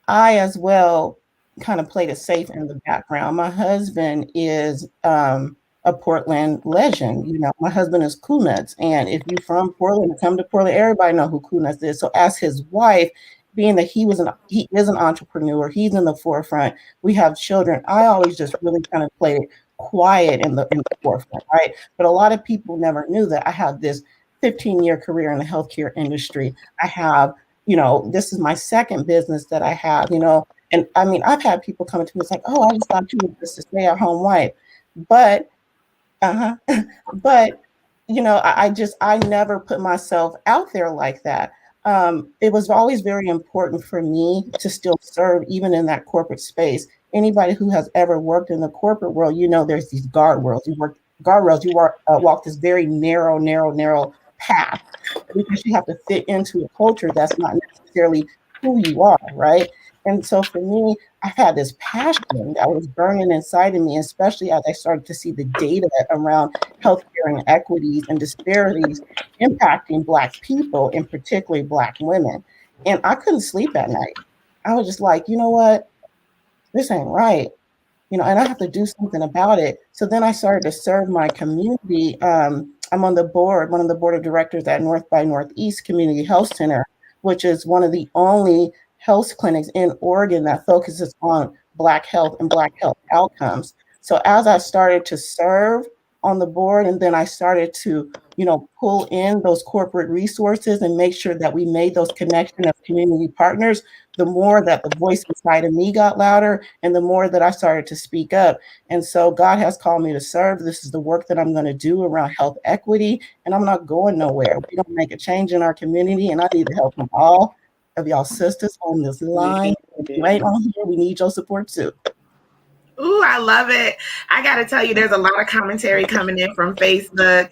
I as well kind of played it safe in the background. My husband is a Portland legend. My husband is Cool Nuts, and if you're from Portland, come to Portland, everybody know who Cool Nuts is. So as his wife, being that he is an entrepreneur, he's in the forefront. We have children. I always just really kind of played it quiet in the forefront, right? But a lot of people never knew that I had this 15-year career in the healthcare industry. I have, this is my second business that I have, and I mean, I've had people come to me, it's like, oh, I just thought you were just a stay-at-home wife. But, but, I never put myself out there like that. It was always very important for me to still serve, even in that corporate space. Anybody who has ever worked in the corporate world, there's these guardrails. You walk this very narrow path because you have to fit into a culture that's not necessarily who you are, right? And so for me, I've had this passion that was burning inside of me, especially as I started to see the data around healthcare inequities and disparities impacting Black people, and particularly Black women. And I couldn't sleep at night. I was just like, you know what? This ain't right. And I have to do something about it. So then I started to serve my community. I'm on the board, one of the board of directors at North by Northeast Community Health Center, which is one of the only health clinics in Oregon that focuses on Black health and Black health outcomes. So as I started to serve on the board, and then I started to, pull in those corporate resources and make sure that we made those connections of community partners, the more that the voice inside of me got louder, and the more that I started to speak up. And so God has called me to serve. This is the work that I'm going to do around health equity, and I'm not going nowhere. We're going to make a change in our community, and I need the help from all of y'all sisters on this line. If you ain't on here, we need your support too. Ooh, I love it. I got to tell you, there's a lot of commentary coming in from Facebook.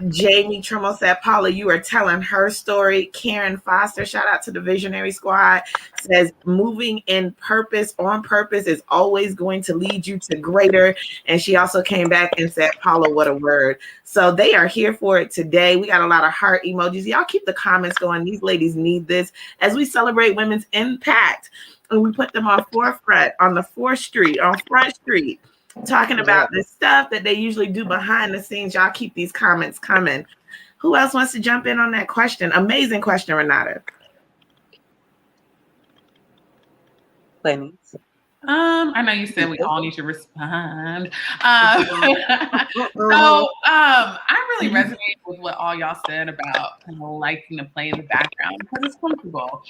Jamie Trimmel said, Paula, you are telling her story. Karen Foster, shout out to the Visionary Squad, says, moving in purpose, on purpose, is always going to lead you to greater. And she also came back and said, Paula, what a word. So they are here for it today. We got a lot of heart emojis. Y'all keep the comments going. These ladies need this as we celebrate women's impact. And we put them on forefront, on the 4th Street, on Front Street, talking about the stuff that they usually do behind the scenes. Y'all keep these comments coming. Who else wants to jump in on that question? Amazing question, Renauda. Ladies. I know you said we all need to respond. I really resonate with what all y'all said about kind of liking to play in the background because it's comfortable.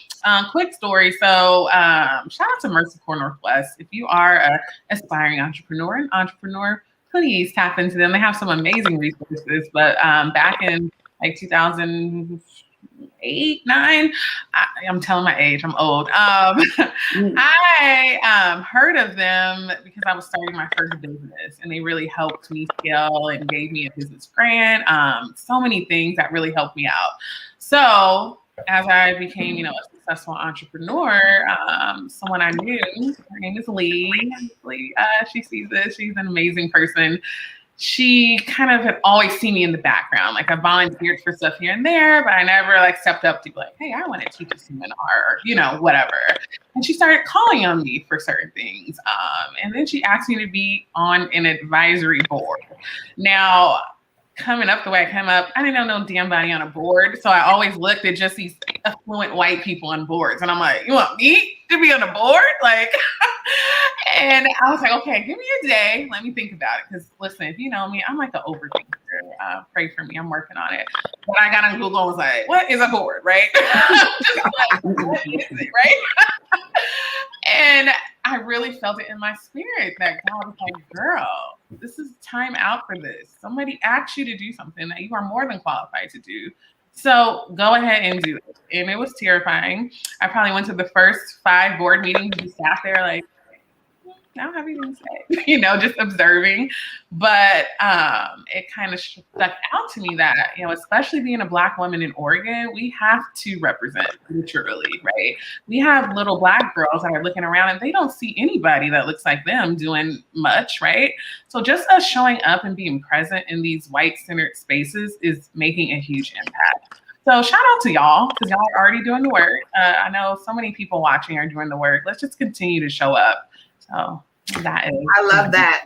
Quick story. So shout out to Mercy Corps Northwest. If you are an aspiring entrepreneur, please tap into them. They have some amazing resources. But back in like 2008, 2009, I'm telling my age, I'm old. I heard of them because I was starting my first business, and they really helped me scale and gave me a business grant. So many things that really helped me out. So as I became, a successful entrepreneur, someone I knew, her name is Lee. She sees this. She's an amazing person. She kind of had always seen me in the background. Like I volunteered for stuff here and there, but I never stepped up to be like, hey, I want to teach a seminar or, whatever. And she started calling on me for certain things. And then she asked me to be on an advisory board. Now, coming up the way I came up, I didn't know no damn body on a board. So I always looked at just these affluent white people on boards. And I'm like, you want me to be on a board? And I was like, okay, give me a day. Let me think about it. Because listen, if you know me, I'm like an overthinker. Pray for me. I'm working on it. But I got on Google and was like, what is a board, right? What is it, right? And I really felt it in my spirit that God was like, girl, this is time out for this. Somebody asked you to do something that you are more than qualified to do. So go ahead and do it. And it was terrifying. I probably went to the first 5 board meetings and just sat there like, I don't have anything to say, just observing. But it kind of stuck out to me that, especially being a Black woman in Oregon, we have to represent literally, right? We have little Black girls that are looking around and they don't see anybody that looks like them doing much, right? So just us showing up and being present in these white-centered spaces is making a huge impact. So shout out to y'all because y'all are already doing the work. I know so many people watching are doing the work. Let's just continue to show up. So that is. I love that.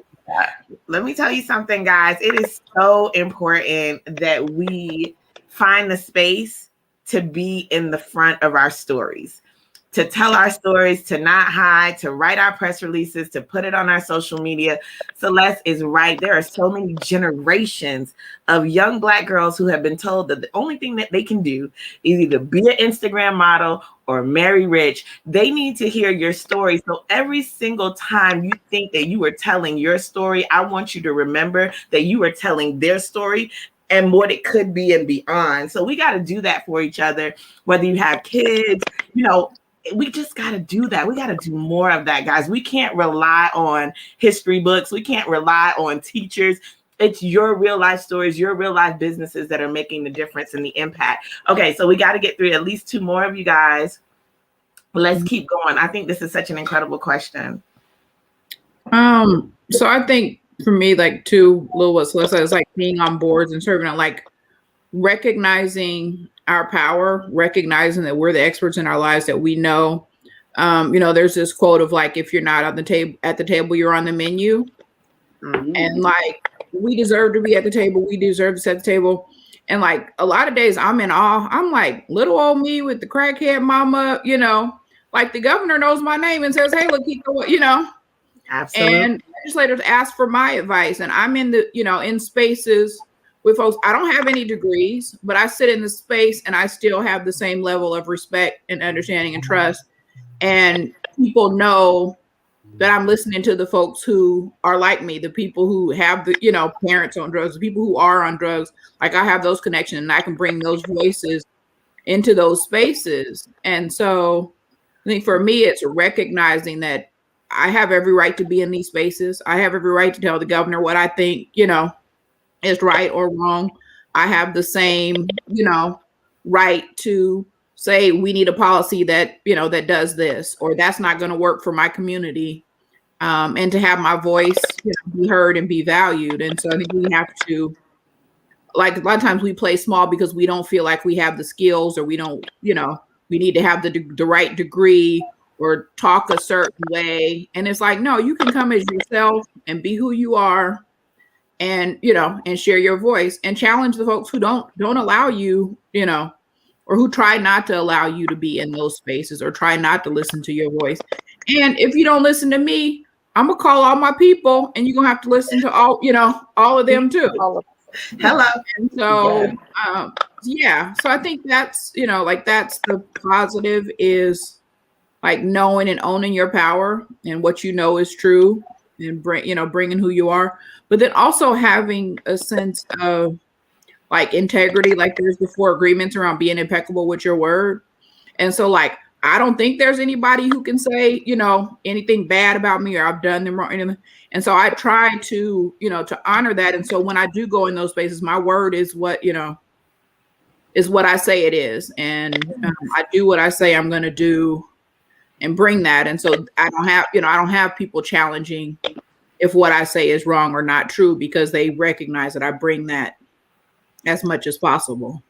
Let me tell you something, guys. It is so important that we find the space to be in the front of our stories. to tell our stories, to not hide, to write our press releases, to put it on our social media. Celeste is right. There are so many generations of young Black girls who have been told that the only thing that they can do is either be an Instagram model or marry rich. They need to hear your story. So every single time you think that you are telling your story, I want you to remember that you are telling their story and what it could be and beyond. So we got to do that for each other, whether you have kids, we just got to do that. We got to do more of that, guys. We can't rely on history books. We can't rely on teachers. It's your real life stories, your real life businesses that are making the difference and the impact. Okay, so we got to get through at least 2 more of you guys. Let's keep going. I think this is such an incredible question. So I think for me, like too, little what Celeste said, is like being on boards and serving, like recognizing our power, recognizing that we're the experts in our lives, that we know. There's this quote of like, if you're not at the table, you're on the menu. Mm-hmm. And like, we deserve to be at the table. We deserve to set the table. And like a lot of days I'm in awe. I'm like, little old me with the crackhead mama, like the governor knows my name and says, hey, Lakeitha, Absolutely. And legislators ask for my advice. And I'm in in spaces with folks. I don't have any degrees, but I sit in the space and I still have the same level of respect and understanding and trust. And people know that I'm listening to the folks who are like me, the people who have the, parents on drugs, the people who are on drugs. Like I have those connections and I can bring those voices into those spaces. And so I think for me, it's recognizing that I have every right to be in these spaces. I have every right to tell the governor what I think, is right or wrong. I have the same, right to say we need a policy that, that does this, or that's not going to work for my community. And to have my voice be heard and be valued. And so I think we have to, like a lot of times we play small because we don't feel like we have the skills, or we don't, we need to have the right degree or talk a certain way. And it's like, no, you can come as yourself and be who you are. And, and share your voice and challenge the folks who don't allow you, or who try not to allow you to be in those spaces or try not to listen to your voice. And if you don't listen to me, I'm going to call all my people and you're going to have to listen to all of them too. Hello. And so, so I think that's, that's the positive, is like knowing and owning your power and what is true, and bringing who you are. But then also having a sense of like integrity, like there's the 4 agreements around being impeccable with your word. And so like, I don't think there's anybody who can say, anything bad about me or I've done them wrong. And so I try to, to honor that. And so when I do go in those spaces, my word is what, is what I say it is. And I do what I say I'm going to do and bring that. And so I don't have people challenging if what I say is wrong or not true, because they recognize that I bring that as much as possible.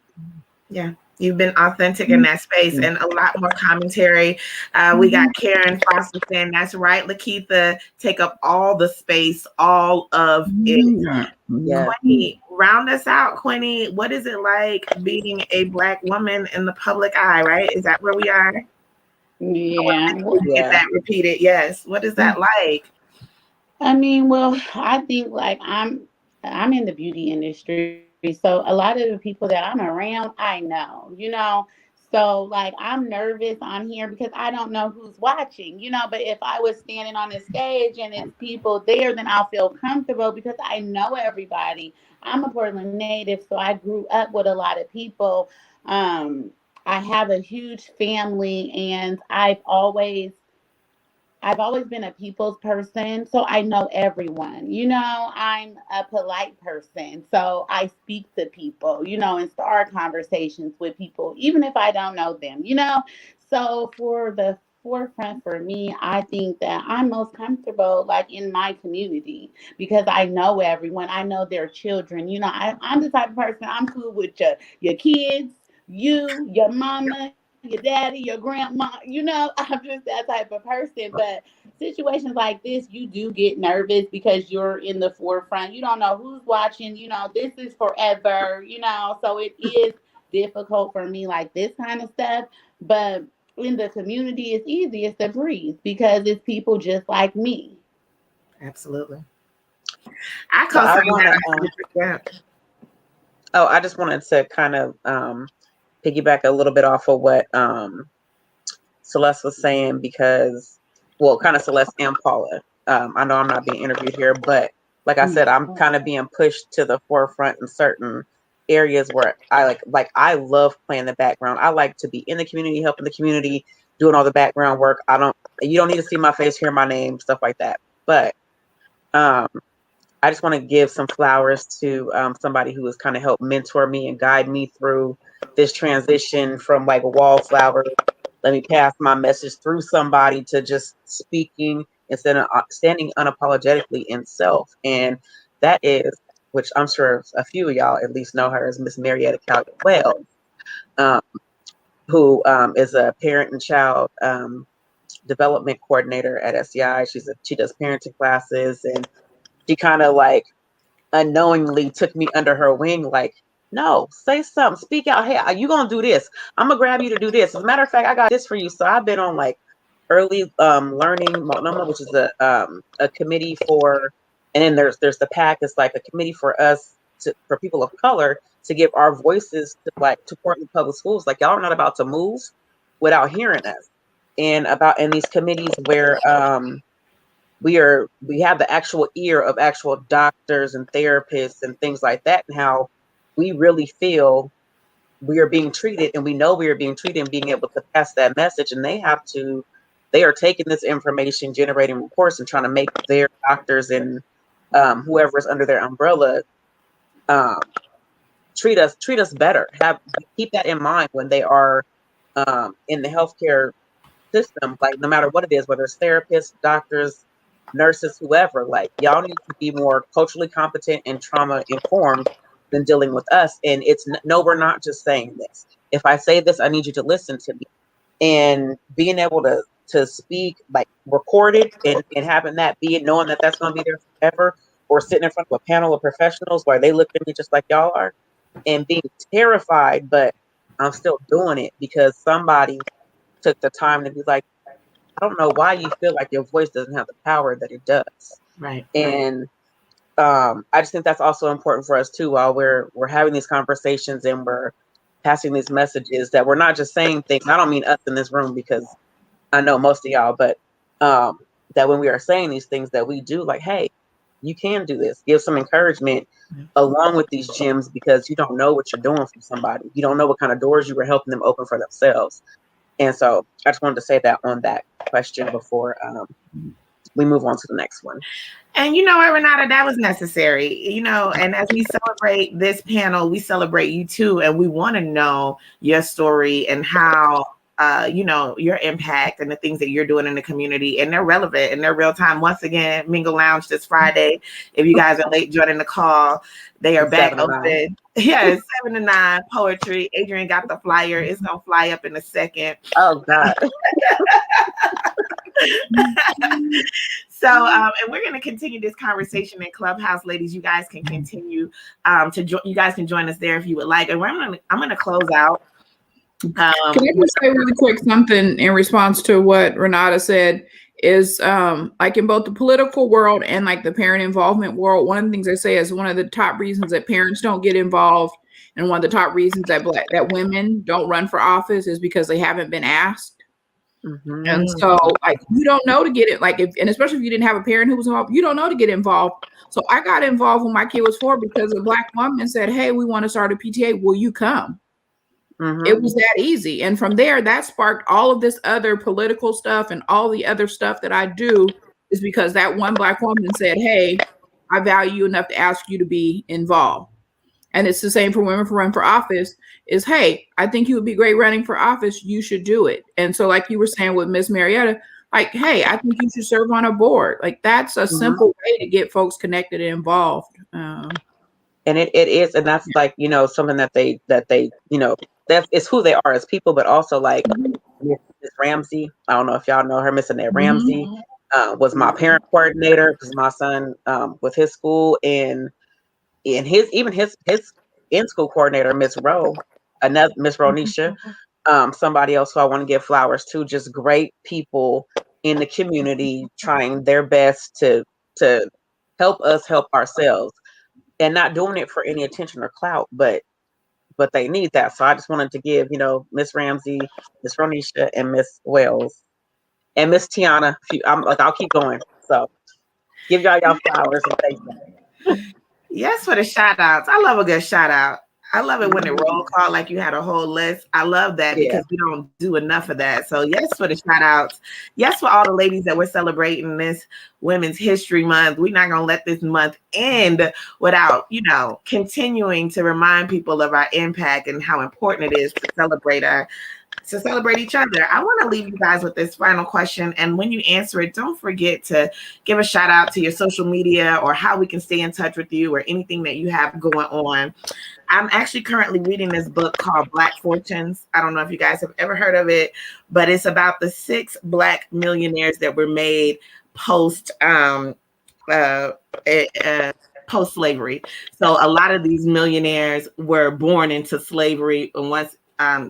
Yeah, you've been authentic in that space, and a lot more commentary. We got Karen Foster saying, that's right, Lakeitha, take up all the space, all of it. Yeah. Quinine, round us out, Quinine. What is it like being a Black woman in the public eye, right? Is that where we are? Yeah. Get that repeated. Yes. What is that like? I mean, well, I think like I'm in the beauty industry. So a lot of the people that I'm around, I know, so like I'm nervous on here because I don't know who's watching, but if I was standing on the stage and it's people there, then I'll feel comfortable because I know everybody. I'm a Portland native, so I grew up with a lot of people. I have a huge family, and I've always been a people's person, so I know everyone. I'm a polite person, so I speak to people, and start conversations with people, even if I don't know them, So for the forefront for me, I think that I'm most comfortable like in my community because I know everyone. I know their children. I'm the type of person, I'm cool with your kids, your mama, your daddy, your grandma, I'm just that type of person. But situations like this, you do get nervous because you're in the forefront. You don't know who's watching, this is forever, so it is difficult for me, like this kind of stuff. But in the community is easy. It's a breeze because it's people just like me. Absolutely. I So I co-sign want that. to. I just wanted to kind of piggyback a little bit off of what Celeste was saying because, well, kind of Celeste and Paula. I know I'm not being interviewed here, but like I said, I'm kind of being pushed to the forefront in certain areas where I love playing the background. I like to be in the community, helping the community, doing all the background work. You don't need to see my face, hear my name, stuff like that. But I just want to give some flowers to somebody who has kind of helped mentor me and guide me through this transition from like a wallflower. Let me pass my message through somebody to just speaking instead of standing unapologetically in self. And that is, which I'm sure a few of y'all at least know her as Miss Marietta Calvin-Wells, who is a parent and child development coordinator at SEI. She does parenting classes, and she kind of like unknowingly took me under her wing, like, no, say something, speak out. Hey, you gonna do this? I'm gonna grab you to do this. As a matter of fact, I got this for you. So I've been on like early learning Multnomah, which is a committee for, and then there's the PAC. It's like a committee for us for people of color to give our voices to Portland Public Schools. Like, y'all are not about to move without hearing us. And in these committees where we have the actual ear of actual doctors and therapists and things like that, and how we really feel we are being treated, and we know we are being treated, and being able to pass that message. And they are taking this information, generating reports, and trying to make their doctors and whoever is under their umbrella treat us better. Keep that in mind when they are in the healthcare system, like no matter what it is, whether it's therapists, doctors, nurses, whoever, like y'all need to be more culturally competent and trauma informed than dealing with us. And we're not just saying this. If I say this, I need you to listen to me. And being able to speak, like record it and having that be it, knowing that that's going to be there forever, or sitting in front of a panel of professionals where they look at me just like y'all are and being terrified, but I'm still doing it because somebody took the time to be like, I don't know why you feel like your voice doesn't have the power that it does. Right. And I just think that's also important for us too, while we're having these conversations and we're passing these messages, that we're not just saying things. I don't mean us in this room, because I know most of y'all, but that when we are saying these things, that we do like, hey, you can do this. Give some encouragement along with these gems, because you don't know what you're doing for somebody. You don't know what kind of doors you were helping them open for themselves. And so I just wanted to say that on that question before we move on to the next one. And you know what, Renauda, that was necessary, and as we celebrate this panel, we celebrate you too. And we want to know your story and how, your impact and the things that you're doing in the community, and they're relevant and they're real time. Once again, Mingle Lounge this Friday. If you guys are late joining the call, they are back open. Yes, 7 to 9 poetry. Adrian got the flyer. It's going to fly up in a second. Oh, God. So, and we're going to continue this conversation in Clubhouse, ladies. You guys can continue you guys can join us there if you would like. And I'm going to close out. Can I just say really quick something in response to what Renauda said? Is like in both the political world and like the parent involvement world, one of the things I say is one of the top reasons that parents don't get involved, and one of the top reasons that women don't run for office, is because they haven't been asked. Mm-hmm. And so like you don't know to get it, and especially if you didn't have a parent who was involved, you don't know to get involved. So I got involved when my kid was 4 because a Black woman said, hey, we want to start a PTA. Will you come? Mm-hmm. It was that easy. And from there, that sparked all of this other political stuff, and all the other stuff that I do is because that one Black woman said, hey, I value you enough to ask you to be involved. And it's the same for women for run for office is, hey, I think you would be great running for office. You should do it. And so like you were saying with Miss Marietta, like, hey, I think you should serve on a board. Like that's a simple way to get folks connected and involved. And it is, and that's like, something that they it's who they are as people, but also like Miss Ramsey. I don't know if y'all know her, Miss Annette Ramsey was my parent coordinator because my son with his school, and his in-school coordinator, Miss Rowe, another Miss Ronisha, Somebody else who I want to give flowers to, just great people in the community trying their best to help us help ourselves, and not doing it for any attention or clout, but they need that. So I just wanted to give, Miss Ramsey, Miss Ronisha, and Miss Wells, and Miss Tiana. I'll keep going. So give y'all flowers and thank you. Yes, for the shout outs. I love a good shout out. I love it when the roll call, like you had a whole list. I love that because we don't do enough of that. So yes, for the shout outs. Yes, for all the ladies that we're celebrating this Women's History Month. We're not going to let this month end without, continuing to remind people of our impact and how important it is to celebrate each other. I want to leave you guys with this final question. And when you answer it, don't forget to give a shout out to your social media or how we can stay in touch with you or anything that you have going on. I'm actually currently reading this book called Black Fortunes. I don't know if you guys have ever heard of it, but it's about the 6 Black millionaires that were made post slavery. So a lot of these millionaires were born into slavery, and once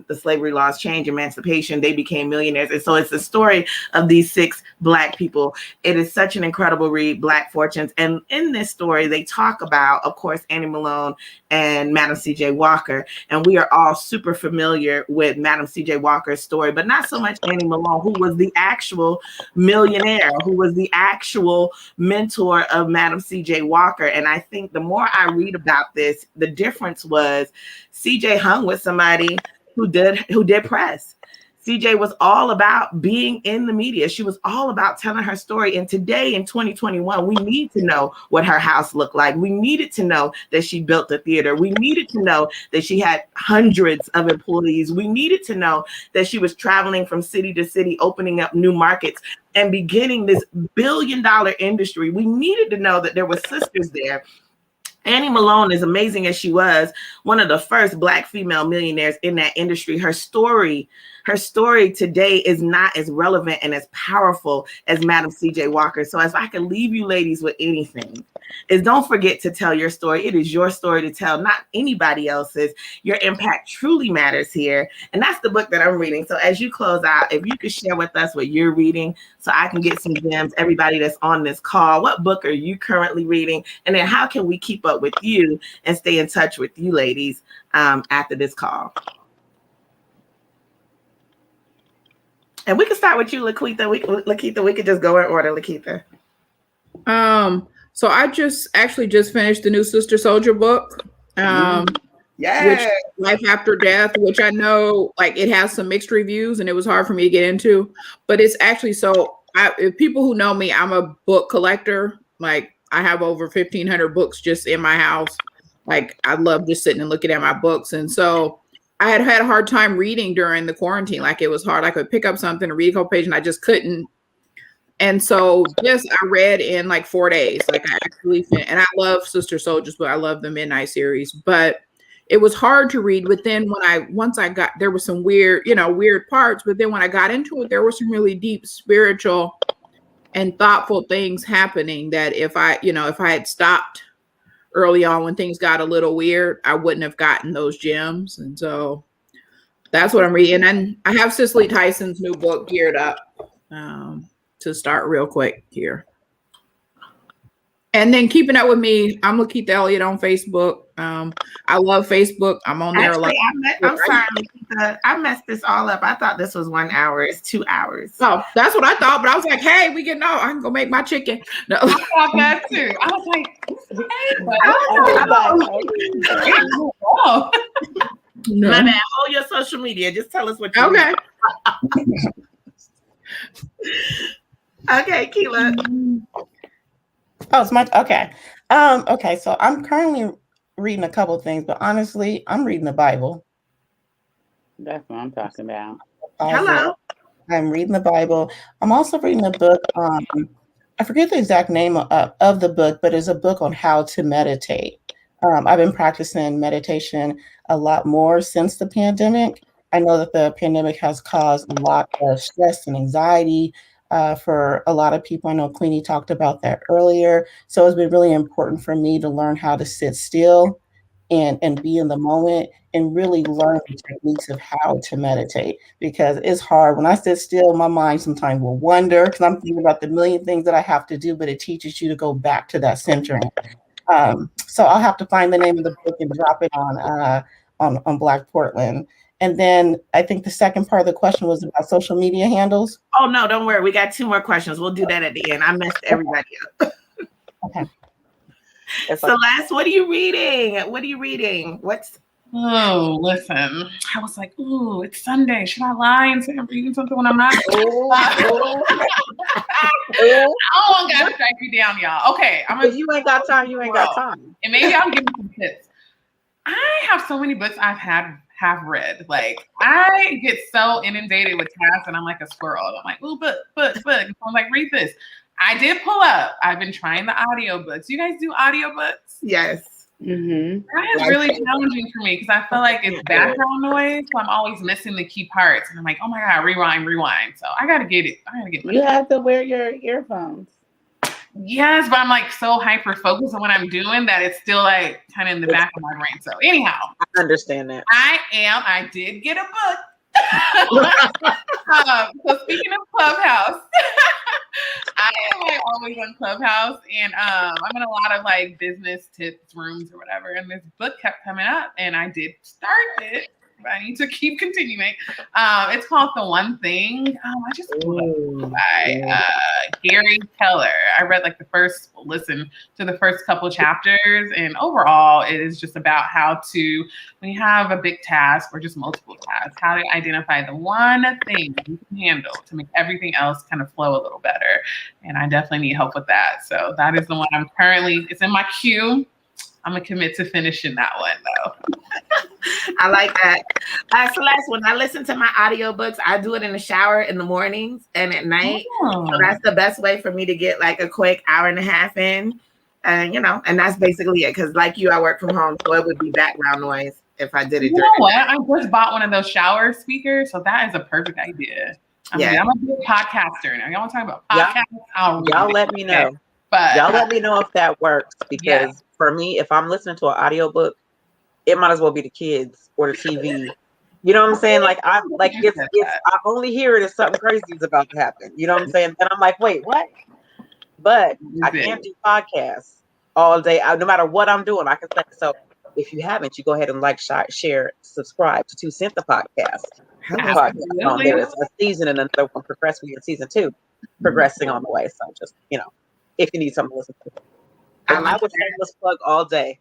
the slavery laws changed, emancipation, they became millionaires. And so it's the story of these 6 Black people. It is such an incredible read, Black Fortunes. And in this story, they talk about, of course, Annie Malone and Madam C.J. Walker. And we are all super familiar with Madam C.J. Walker's story, but not so much Annie Malone, who was the actual millionaire, who was the actual mentor of Madam C.J. Walker. And I think the more I read about this, the difference was C.J. hung with somebody who did press. CJ was all about being in the media. She was all about telling her story. And today in 2021, we need to know what her house looked like. We needed to know that she built the theater. We needed to know that she had hundreds of employees. We needed to know that she was traveling from city to city, opening up new markets and beginning this billion-dollar industry. We needed to know that there were sisters there. Annie Malone, as amazing as she was, one of the first Black female millionaires in that industry. Her story today is not as relevant and as powerful as Madam C.J. Walker. So if I can leave you ladies with anything, is don't forget to tell your story. It is your story to tell, not anybody else's. Your impact truly matters here. And that's the book that I'm reading. So as you close out, if you could share with us what you're reading so I can get some gems, everybody that's on this call, what book are you currently reading? And then how can we keep up with you and stay in touch with you ladies after this call? And we can start with you, Lakeitha. We could just go in order, Lakeitha. So I just finished the new Sister Soldier book. Which Life After Death, which I know like it has some mixed reviews and it was hard for me to get into, but it's actually if people who know me, I'm a book collector. Like I have over 1,500 books just in my house. Like I love just sitting and looking at my books. And so I had a hard time reading during the quarantine. Like it was hard. I could pick up something and read a couple pages and I just couldn't. And so I read in like 4 days. Like I actually finished, and I love Sister Soldiers, but I love the Midnight series. But it was hard to read. But then once I got, there were some weird parts. But then when I got into it, there were some really deep spiritual and thoughtful things happening that if I had stopped early on when things got a little weird, I wouldn't have gotten those gems. And so that's what I'm reading. And I have Cicely Tyson's new book geared up to start real quick here. And then keeping up with me, I'm Lakeitha Elliot on Facebook. I love Facebook. I'm on there a lot. I'm sorry, Lakeitha. I messed this all up. I thought this was 1 hour. It's 2 hours. Oh, that's what I thought. But I was like, hey, we can know. I can go make my chicken. No. I thought that too. I was like, no. My man, hold your social media. Just tell us what you okay. Okay, Kilaa. Oh, it's my okay. Okay, so I'm currently reading a couple of things, but honestly, I'm reading the Bible. That's what I'm talking about. Hello. I'm reading the Bible. I'm also reading a book. I forget the exact name of the book, but it's a book on how to meditate. I've been practicing meditation a lot more since the pandemic. I know that the pandemic has caused a lot of stress and anxiety for a lot of people. I know Queenie talked about that earlier. So it's been really important for me to learn how to sit still and be in the moment and really learn the techniques of how to meditate, because it's hard. When I sit still, my mind sometimes will wander because I'm thinking about the million things that I have to do, but it teaches you to go back to that centering. So I'll have to find the name of the book and drop it on Black Portland. And then I think the second part of the question was about social media handles. Oh no, don't worry. We got 2 more questions. We'll do that at the end. I messed everybody up. Okay. Celeste, what are you reading? Oh, listen. I was like, ooh, it's Sunday. Should I lie and say I'm reading something when I'm not? I don't want God to strike me down, y'all. Okay. If you ain't got time, you ain't got time. And maybe I'll give you some tips. I have so many books I've have read. Like, I get so inundated with tasks and I'm like a squirrel. I'm like, ooh, book. I'm like, read this. I did pull up. I've been trying the audiobooks. You guys do audiobooks? Yes. Mm-hmm. That is really challenging for me because I feel like it's background noise, so I'm always missing the key parts. And I'm like, oh my God, rewind. So I gotta get it. You have to wear your earphones. Yes, but I'm like so hyper focused on what I'm doing that it's still like kind of in the back of my brain. So anyhow, I understand that. I did get a book. So speaking of Clubhouse, I am like always on Clubhouse, and I'm in a lot of like business tips rooms or whatever. And this book kept coming up, and I did start it, but I need to keep continuing. It's called The One Thing. I just by Gary Keller. I read like listen to the first couple chapters, and overall, it is just about how to, when you have a big task or just multiple tasks, how to identify the one thing you can handle to make everything else kind of flow a little better. And I definitely need help with that. So that is the one it's in my queue. I'm gonna commit to finishing that one though. I like that. Celeste, when I listen to my audiobooks, I do it in the shower in the mornings and at night. So that's the best way for me to get like a quick hour and a half in. And and that's basically it. Because like you, I work from home, so it would be background noise if I did it. You know what? I just bought one of those shower speakers, so that is a perfect idea. I'm a big podcaster now. Y'all want to talk about podcasts? Y'all let me know. But y'all let me know if that works, because for me, if I'm listening to an audiobook, it might as well be the kids or the TV. You know what I'm saying? Like I only hear it if something crazy is about to happen. You know what I'm saying? Then I'm like, wait, what? But I can't do podcasts all day. No matter what I'm doing, I can say so. If you haven't, you go ahead and like, share, subscribe to 2 Cent the podcast. On there. It's a season and another one progressing in season 2, progressing on the way. So just if you need something to listen to, I would shameless plug all day.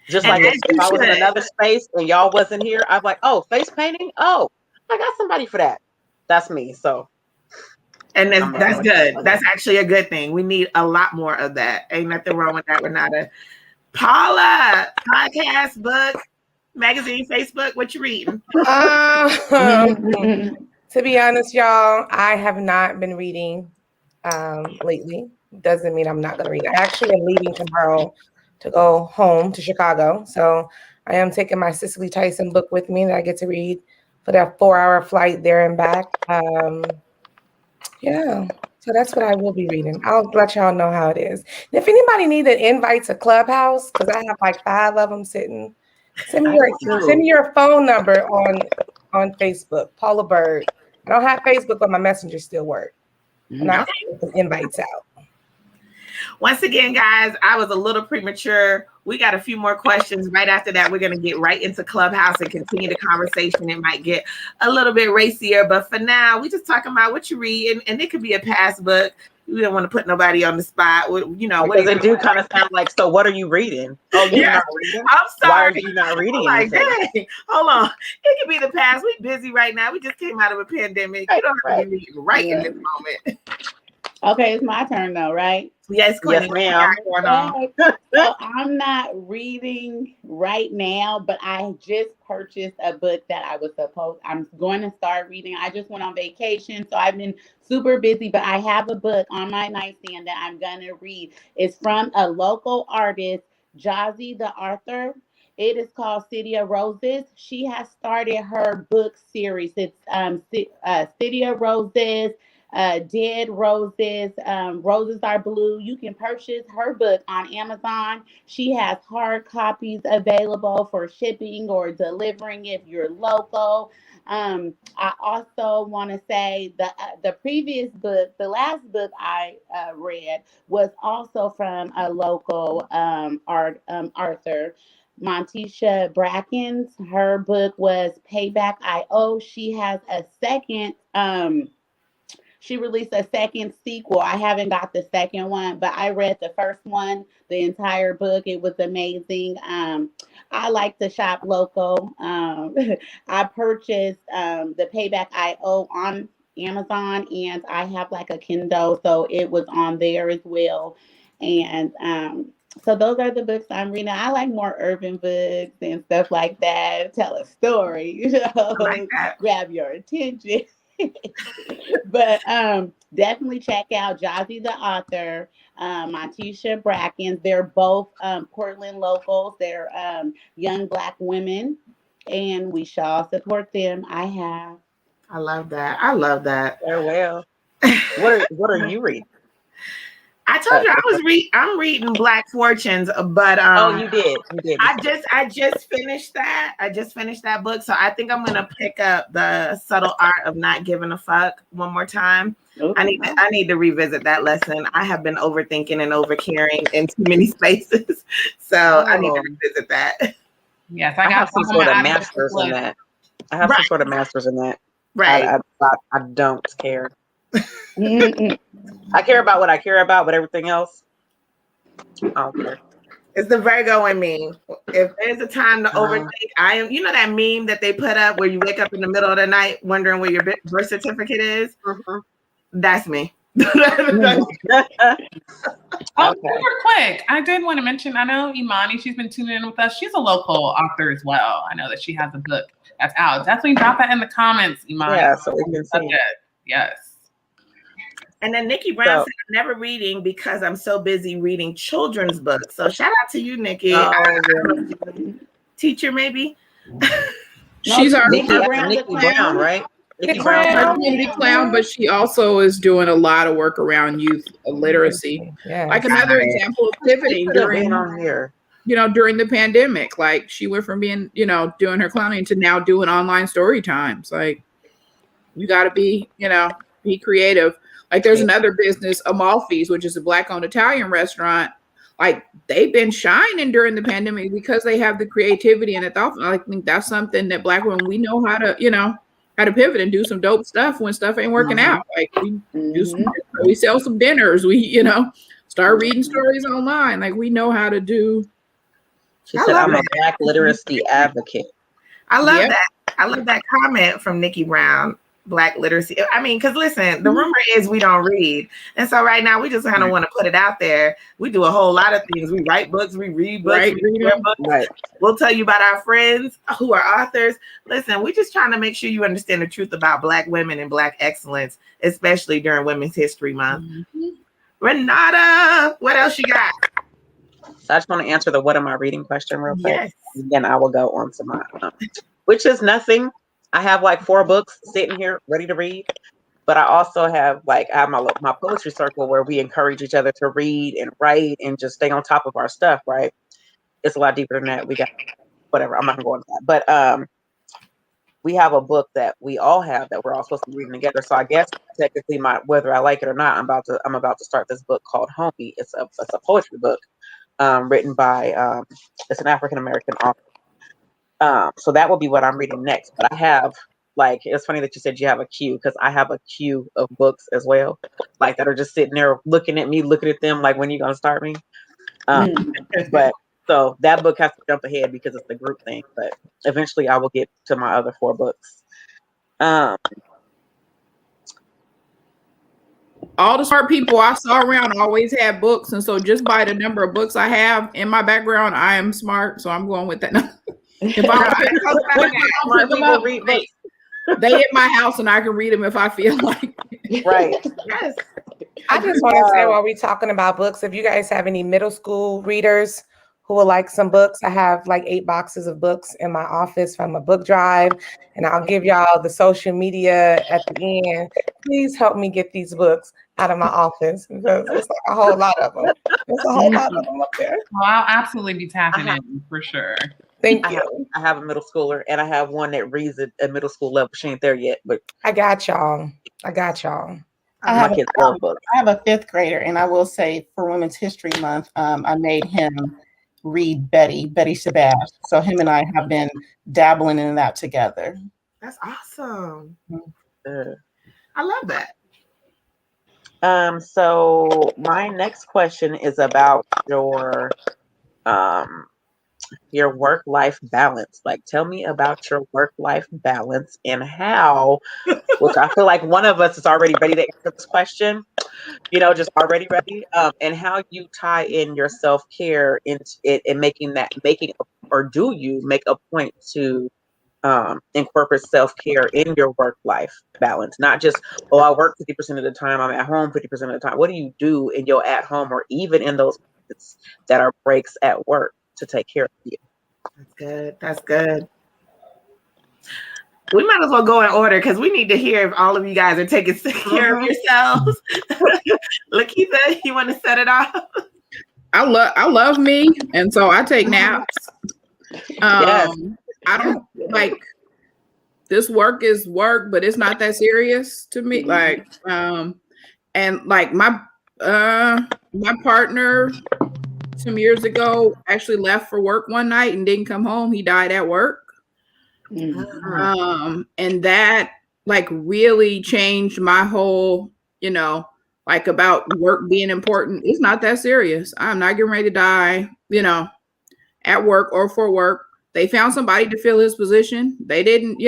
Just like if I was in another space and y'all wasn't here, I'm like, oh, face painting. Oh, I got somebody for that. That's me. So. And that's good. That's actually a good thing. We need a lot more of that. Ain't nothing wrong with that, Renauda. Paula, podcast, book, magazine, Facebook, what you reading? To be honest, y'all, I have not been reading lately. Doesn't mean I'm not going to read. I actually am leaving tomorrow to go home to Chicago. So I am taking my Cicely Tyson book with me that I get to read for that 4-hour flight there and back. So that's what I will be reading. I'll let y'all know how it is. And if anybody needs an invite to Clubhouse, because I have like 5 of them sitting, send me your phone number on Facebook, Paula Byrd. I don't have Facebook, but my messenger still works. And I send invites out. Once again, guys, I was a little premature. We got a few more questions. Right after that, we're going to get right into Clubhouse and continue the conversation. It might get a little bit racier, but for now, we're just talking about what you read, and it could be a past book. We don't want to put nobody on the spot. Because they do kind of sound like, so what are you reading? Oh, you're not reading? I'm sorry. Why are you not reading anything? Dang, hold on. It could be the past. We're busy right now. We just came out of a pandemic. You don't have to be reading in this moment. Okay, it's my turn though, right? Yes, Quinine. Yes, ma'am. So I'm not reading right now, but I just purchased a book that I'm going to start reading. I just went on vacation, so I've been super busy, but I have a book on my nightstand that I'm going to read. It's from a local artist, Jazzy the Author. It is called City of Roses. She has started her book series. It's City of Roses, Dead Roses, Roses Are Blue. You can purchase her book on Amazon. She has hard copies available for shipping or delivering if you're local. I also want to say the previous book, the last book I read, was also from a local author, Montisha Brackens. Her book was Payback I.O. She has a second. She released a second sequel. I haven't got the second one, but I read the first one, the entire book. It was amazing. I like to shop local. I purchased the Payback I.O. on Amazon, and I have like a Kindle, so it was on there as well. And so those are the books I'm reading. I like more urban books and stuff like that. Tell a story, like that. Grab your attention. But definitely check out Jazzy the author, Montisha Brackens. They're both Portland locals. They're young Black women, and we shall support them. I love that. I love that. Farewell. What are you reading? I told you I'm reading Black Fortunes, but you did. I just finished that. I just finished that book, so I think I'm gonna pick up The Subtle Art of Not Giving a Fuck one more time. Okay. I need to revisit that lesson. I have been overthinking and overcaring in too many spaces, so I need to revisit that. Yes, I have some sort of master's in that. I have some sort of master's in that. Right. I don't care. I care about what I care about, but everything else, I don't care. It's the Virgo in me. If there's a time to overthink, I am. You know that meme that they put up where you wake up in the middle of the night wondering where your birth certificate is? Mm-hmm. That's me. Oh, super quick. I did want to mention, I know Imani, she's been tuning in with us. She's a local author as well. I know that she has a book that's out. Definitely drop that in the comments, Imani. Yeah, so we can see. Yes. And then Nikki Brown said, I'm never reading because I'm so busy reading children's books. So shout out to you, Nikki. Teacher, maybe? She's our Nikki Brown, right? Nikki Brown, community clown, but she also is doing a lot of work around youth literacy. Yeah. Like another example of pivoting during the pandemic. Like she went from being, doing her clowning to now doing online story times. Like you got to be creative. Like there's another business, Amalfi's, which is a Black-owned Italian restaurant. Like they've been shining during the pandemic because they have the creativity and the thought. I think that's something that Black women, we know how to pivot and do some dope stuff when stuff ain't working out. Like we sell some dinners. We, start reading stories online. Like we know how to do. She said, I'm a Black literacy advocate. I love that. I love that comment from Nikki Brown. Black literacy. I mean, because listen, the rumor is we don't read. And so right now we just kind of want to put it out there. We do a whole lot of things. We write books, we read books, we read books. Right. We'll tell you about our friends who are authors. Listen, we're just trying to make sure you understand the truth about Black women and Black excellence, especially during Women's History Month. Mm-hmm. Renauda, what else you got? So I just want to answer the what am I reading question real quick. Yes. And then I will go on to my which is nothing. I have like 4 books sitting here ready to read, but I also have I have my poetry circle where we encourage each other to read and write and just stay on top of our stuff, right? It's a lot deeper than that. We got whatever. I'm not gonna go into that, but we have a book that we all have that we're all supposed to be reading together. So I guess technically, whether I like it or not, I'm about to start this book called Homie. It's a poetry book written by it's an African American author. So that will be what I'm reading next. But I have it's funny that you said you have a queue because I have a queue of books as well, like that are just sitting there looking at me, looking at them, like when are you gonna start me? But so that book has to jump ahead because it's the group thing. But eventually I will get to my other 4 books. All the smart people I saw around always had books, and so just by the number of books I have in my background, I am smart. So I'm going with that. If they hit my house and I can read them if I feel like it. Right. Yes. I just want to say while we're talking about books, if you guys have any middle school readers who would like some books, I have like 8 boxes of books in my office from a book drive, and I'll give y'all the social media at the end. Please help me get these books out of my office because it's like a whole lot of them. There's a whole lot of them up there. Well, I'll absolutely be tapping in for sure. Thank you. I have a middle schooler, and I have one that reads at middle school level. She ain't there yet, but I got y'all. I have a 5th grader, and I will say for Women's History Month, I made him read Betty Sebastian. So him and I have been dabbling in that together. That's awesome. Mm-hmm. I love that. So my next question is about your work-life balance. Like, tell me about your work-life balance and how, which I feel like one of us is already ready to answer this question, just already ready, and how you tie in your self-care into it and or do you make a point to incorporate self-care in your work-life balance? Not just, I work 50% of the time, I'm at home 50% of the time. What do you do in your at home or even in those moments that are breaks at work to take care of you? That's good. We might as well go in order because we need to hear if all of you guys are taking care of yourselves. Lakeitha, you want to set it off? I love me, and so I take naps. Yes. I don't like this work is work, but it's not that serious to me. Like, and like my partner some years ago actually left for work one night and didn't come home. He died at work. And that like really changed my whole, like about work being important. It's not that serious. I'm not getting ready to die, at work or for work. They found somebody to fill his position. They didn't,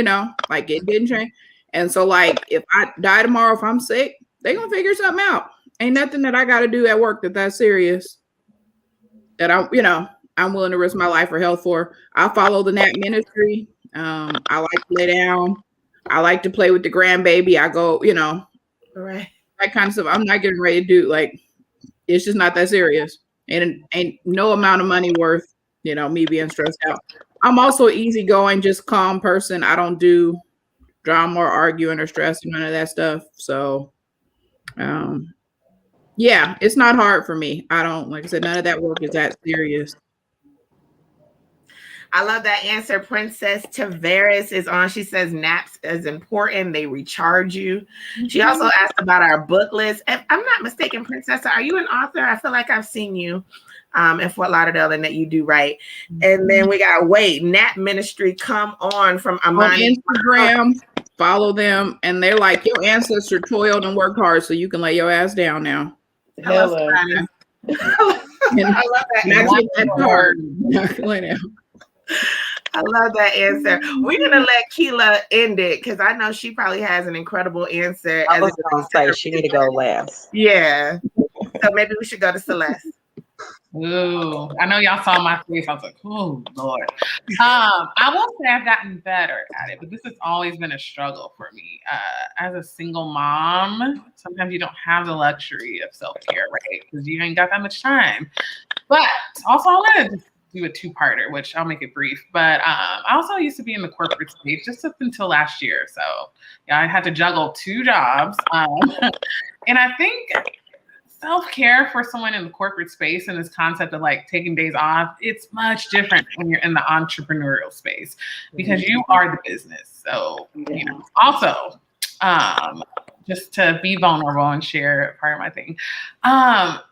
like it didn't change. And so like, if I die tomorrow, if I'm sick, they gonna figure something out. Ain't nothing that I got to do at work that's serious that I'm willing to risk my life or health for. I follow the nap ministry. I like to lay down. I like to play with the grandbaby. I go, right. That kind of stuff. I'm not getting ready to do like, it's just not that serious. And ain't no amount of money worth, me being stressed out. I'm also easygoing, just calm person. I don't do drama or arguing or stress, none of that stuff. So, yeah, it's not hard for me. I don't, like I said, none of that work is that serious. I love that answer. Princess Tavares is on. She says naps is important. They recharge you. Mm-hmm. She also asked about our book list. If I'm not mistaken, Princess, are you an author? I feel like I've seen you in Fort Lauderdale and that you do write. And then we got Nap Ministry. Come on from Amani. On Instagram, follow them. And they're like, your ancestor toiled and worked hard, so you can lay your ass down now. Hello. I love that answer. I love that answer. We're gonna let Kilaa end it because I know she probably has an incredible answer. I was gonna say she need to go last. Yeah. So maybe we should go to Celeste. Ooh, I know y'all saw my face. I was like, oh Lord. I won't say I've gotten better at it, but this has always been a struggle for me. As a single mom, sometimes you don't have the luxury of self-care, right? Because you ain't got that much time. But also I wanted to do a 2-parter, which I'll make it brief. But I also used to be in the corporate space just up until last year. So yeah, I had to juggle 2 jobs. And I think self-care for someone in the corporate space and this concept of like taking days off, it's much different when you're in the entrepreneurial space because you are the business. So, also just to be vulnerable and share part of my thing. I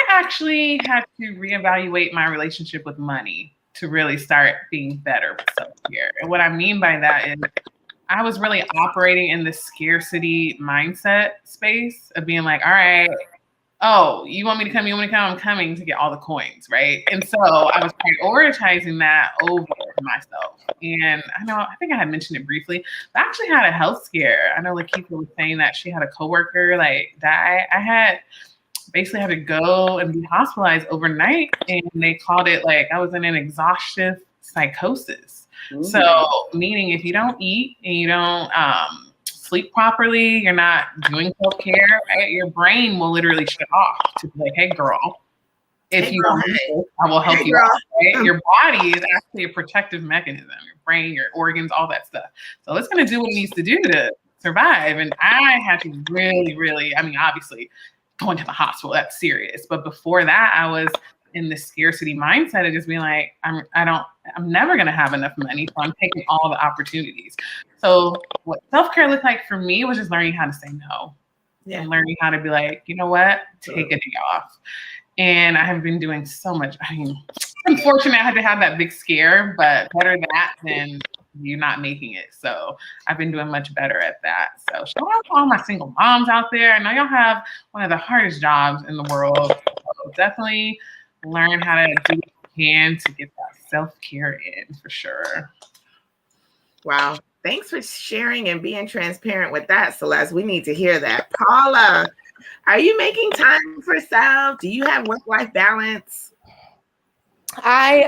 actually had to reevaluate my relationship with money to really start being better with self-care. And what I mean by that is I was really operating in the scarcity mindset space of being like, all right, oh, you want me to come? I'm coming to get all the coins, right? And so I was prioritizing that over myself. And I think I had mentioned it briefly, but I actually had a health scare. I know Lakeitha was saying that she had a coworker like die. I had basically had to go and be hospitalized overnight, and they called it like I was in an exhaustive psychosis. Mm-hmm. So meaning if you don't eat and you don't sleep properly, you're not doing self-care, right? Your brain will literally shut off to be like, hey girl, if you don't, I will help you out. Right? Your body is actually a protective mechanism. Your brain, your organs, all that stuff. So it's going to do what it needs to do to survive. And I had to really, I mean, obviously going to the hospital, that's serious. But before that, I was in the scarcity mindset of just being like, I'm never going to have enough money. So I'm taking all the opportunities. So what self-care looked like for me was just learning how to say no. And learning how to be like, you know what, take a day off. And I have been doing so much. I mean, unfortunately, I had to have that big scare, but better that than you not making it. So I've been doing much better at that. So shout out to all my single moms out there. I know y'all have one of the hardest jobs in the world. So definitely learn how to do what you can to get that self-care in for sure. Wow. Thanks for sharing and being transparent with that, Celeste. We need to hear that. Paula, are you making time for self? Do you have work-life balance? I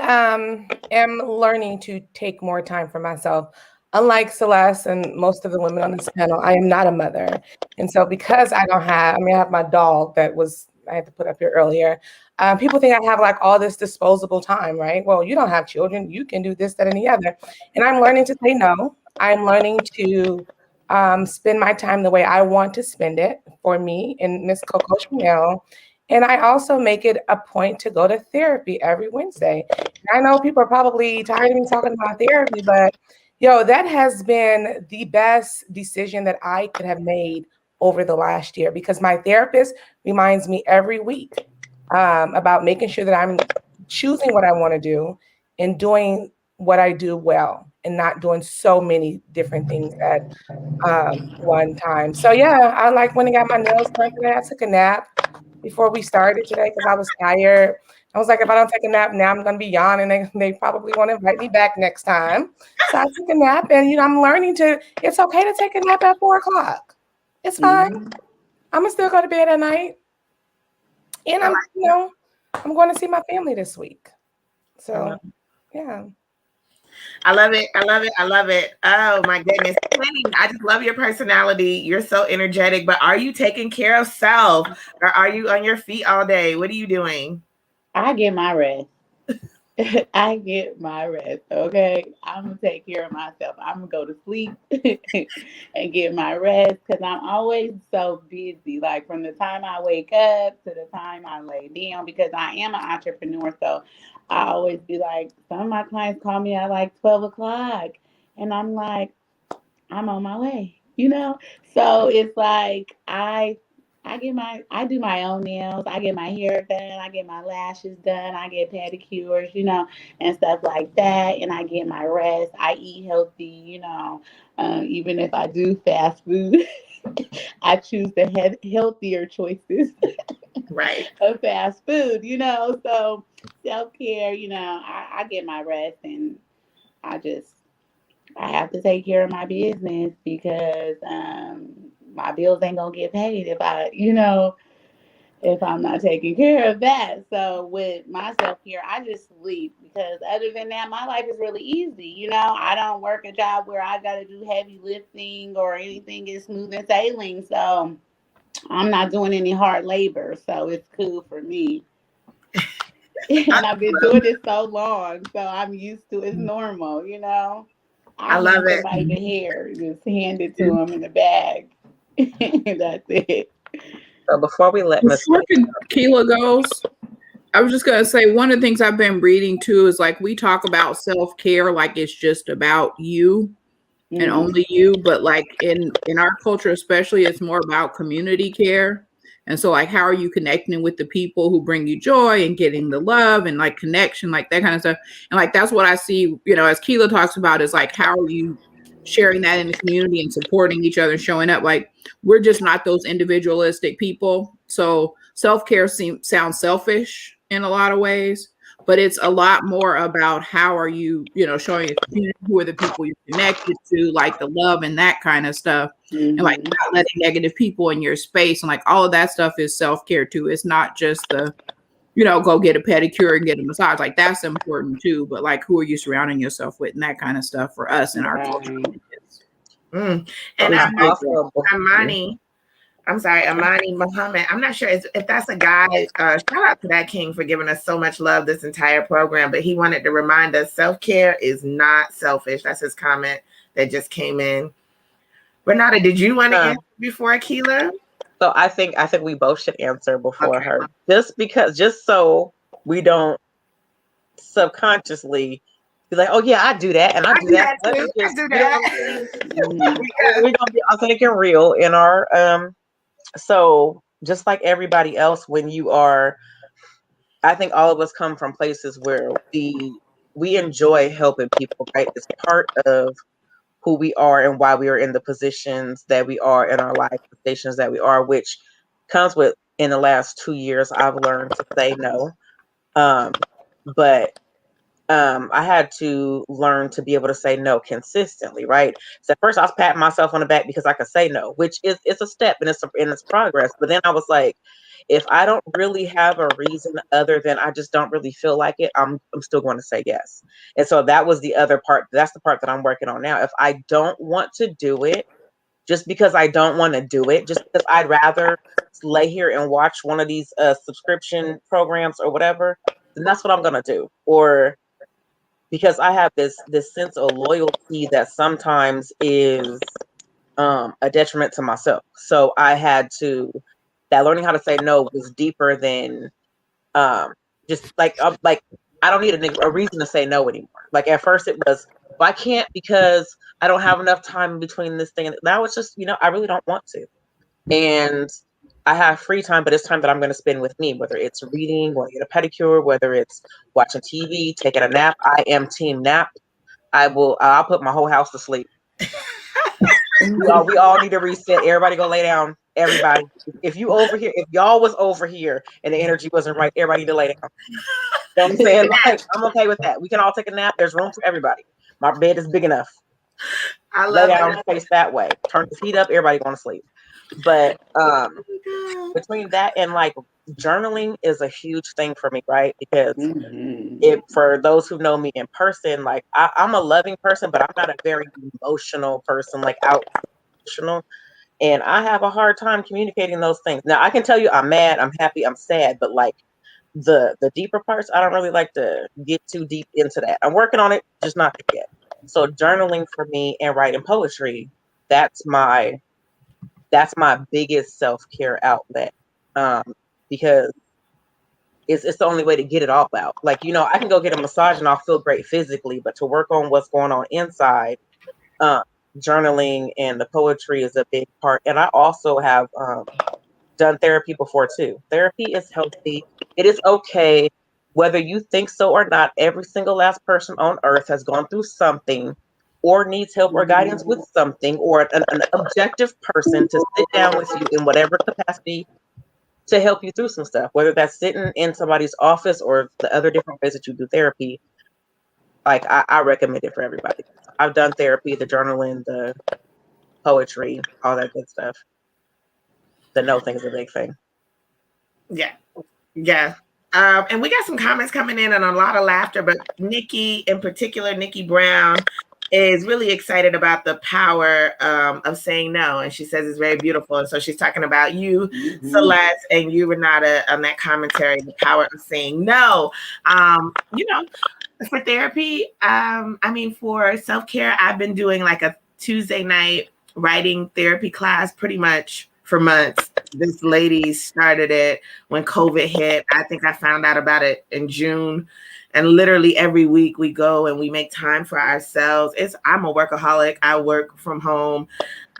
am learning to take more time for myself. Unlike Celeste and most of the women on this panel, I am not a mother. And so because I have my dog that I had to put up here earlier. People think I have like all this disposable time, right? Well, you don't have children. You can do this, that, and the other. And I'm learning to say no. I'm learning to spend my time the way I want to spend it for me and Miss Coco Chanel. And I also make it a point to go to therapy every Wednesday. And I know people are probably tired of me talking about therapy, but that has been the best decision that I could have made over the last year, because my therapist reminds me every week about making sure that I'm choosing what I want to do and doing what I do well and not doing so many different things at one time. So I like when I got my nails done today. I took a nap before we started today because I was tired. I was like, if I don't take a nap now, I'm going to be yawning, and they probably want to invite me back next time. So I took a nap, and I'm learning it's okay to take a nap at 4:00. It's fine. I'm gonna still go to bed at night, and I'm going to see my family this week. So, yeah. I love it. I love it. I love it. Oh my goodness. I just love your personality. You're so energetic, but are you taking care of self, or are you on your feet all day? What are you doing? I get my rest. I get my rest, okay? I'm going to take care of myself. I'm going to go to sleep and get my rest because I'm always so busy. Like from the time I wake up to the time I lay down, because I am an entrepreneur. So I always be like, some of my clients call me at like 12 o'clock and I'm like, I'm on my way, So it's like I do my own nails, I get my hair done, I get my lashes done, I get pedicures, and stuff like that. And I get my rest. I eat healthy, even if I do fast food, I choose the healthier choices right of fast food, so self-care, I get my rest, and I have to take care of my business because my bills ain't gonna get paid if I'm not taking care of that. So with my self-care, I just sleep, because other than that, my life is really easy. I don't work a job where I got to do heavy lifting or anything is smooth and sailing. So I'm not doing any hard labor. So it's cool for me. And I've been doing it so long, so I'm used to it's normal, I love it. Somebody the hair, just hand it to them in the bag. That's it. So before Kilaa goes, I was just gonna say, one of the things I've been reading too is like we talk about self-care like it's just about you and only you, but like in our culture especially, it's more about community care. And so like, how are you connecting with the people who bring you joy and getting the love and like connection, like that kind of stuff. And like, that's what I see, as Kilaa talks about, is like, how are you sharing that in the community and supporting each other, showing up? Like, we're just not those individualistic people. So self-care sounds selfish in a lot of ways, but it's a lot more about how are you, showing your community, who are the people you're connected to, like the love and that kind of stuff. And like not letting negative people in your space, and like all of that stuff is self-care too. It's not just the, go get a pedicure and get a massage. Like that's important too, but like who are you surrounding yourself with and that kind of stuff for us in our culture. And Amani, I'm sorry, Amani Muhammad. I'm not sure if that's a guy. Shout out to that king for giving us so much love this entire program. But he wanted to remind us self-care is not selfish. That's his comment that just came in. Renauda, did you want to answer before Kilaa? So I think we both should answer before her, just so we don't subconsciously be like, oh yeah, I do that and I do that. Too. I do that. We're gonna be authentic and real in our so just like everybody else, when you are, I think all of us come from places where we enjoy helping people, right? It's part of who we are and why we are in the positions that we are in our life, the stations that we are, which comes with, in the last 2 years, I've learned to say no. But I had to learn to be able to say no consistently, right? So at first I was patting myself on the back because I could say no, which it's a step and it's progress. But then I was like, if I don't really have a reason other than I just don't really feel like it, I'm still going to say yes. And so that was the other part. That's the part that I'm working on now. If I don't want to do it, just because I don't want to do it, just because I'd rather lay here and watch one of these subscription programs or whatever, then that's what I'm going to do. Or because I have this sense of loyalty that sometimes is a detriment to myself. So I had to, that learning how to say no was deeper than just like I don't need a reason to say no anymore. Like at first it was, well, I can't because I don't have enough time in between this thing. And now it's just, I really don't want to. And I have free time, but it's time that I'm going to spend with me, whether it's reading, or get a pedicure, whether it's watching TV, taking a nap. I am team nap. I'll put my whole house to sleep. we all need to reset. Everybody go lay down. Everybody. If y'all was over here and the energy wasn't right, everybody need to lay down. You know what I'm saying? Like, I'm okay with that. We can all take a nap. There's room for everybody. My bed is big enough. I lay down, face that way. Turn the feet up. Everybody going to sleep. But between that and like journaling is a huge thing for me, right? Because for those who know me in person, like I'm a loving person, but I'm not a very emotional person, like out emotional. And I have a hard time communicating those things. Now I can tell you I'm mad, I'm happy, I'm sad, but like the deeper parts, I don't really like to get too deep into that. I'm working on it, just not yet. So journaling for me and writing poetry, that's my biggest self-care outlet, because it's the only way to get it all out. Like, I can go get a massage and I'll feel great physically, but to work on what's going on inside, journaling and the poetry is a big part. And I also have done therapy before too. Therapy is healthy. It is okay, whether you think so or not. Every single last person on earth has gone through something or needs help or guidance with something, or an objective person to sit down with you in whatever capacity to help you through some stuff, whether that's sitting in somebody's office or the other different ways that you do therapy. Like I recommend it for everybody. I've done therapy, the journaling, the poetry, all that good stuff. The no thing is a big thing. Yeah. And we got some comments coming in and a lot of laughter, but Nikki in particular, Nikki Brown, is really excited about the power of saying no. And she says it's very beautiful. And so she's talking about you, Celeste, and you, Renauda, on that commentary, the power of saying no. For therapy, for self-care, I've been doing like a Tuesday night writing therapy class pretty much for months. This lady started it when COVID hit. I think I found out about it in June. And literally every week we go and we make time for ourselves. I'm a workaholic. I work from home.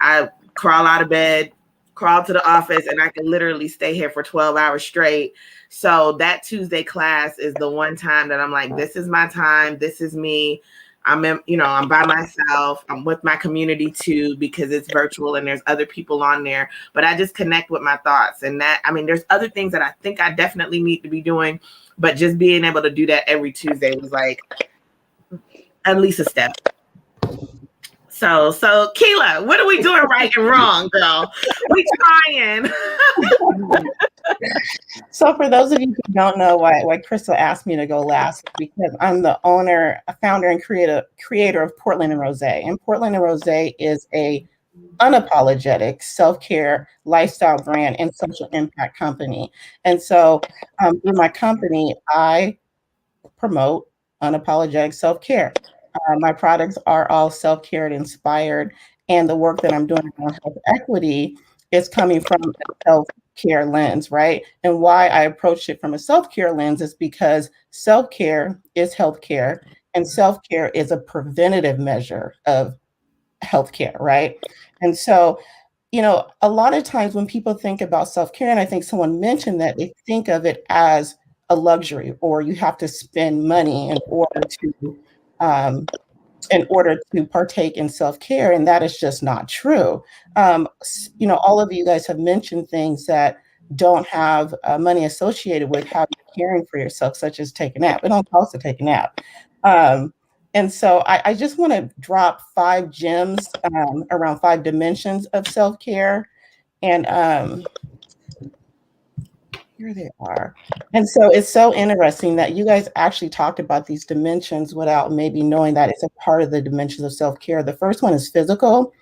I crawl out of bed, crawl to the office, and I can literally stay here for 12 hours straight. So that Tuesday class is the one time that I'm like, this is my time. This is me. I'm by myself. I'm with my community too, because it's virtual and there's other people on there, but I just connect with my thoughts. And there's other things that I think I definitely need to be doing, but just being able to do that every Tuesday was like at least a step. So Kilaa, what are we doing right and wrong, girl? We trying. So for those of you who don't know why Crystal asked me to go last, because I'm the owner, founder, and creator of Portland and Rose. And Portland and Rose is a unapologetic self-care lifestyle brand and social impact company. And so in my company, I promote unapologetic self-care. My products are all self-care inspired, and the work that I'm doing on health equity is coming from a self-care lens, right? And why I approach it from a self-care lens is because self-care is healthcare, and self-care is a preventative measure of healthcare, right? And so, a lot of times when people think about self-care, and I think someone mentioned that, they think of it as a luxury, or you have to spend money um, in order to partake in self-care, and that is just not true. All of you guys have mentioned things that don't have money associated with how you're caring for yourself, such as take a nap. It don't cost to take a nap. And so I just want to drop 5 gems around 5 dimensions of self-care. And here they are. And so it's so interesting that you guys actually talked about these dimensions without maybe knowing that it's a part of the dimensions of self-care. The first one is physical.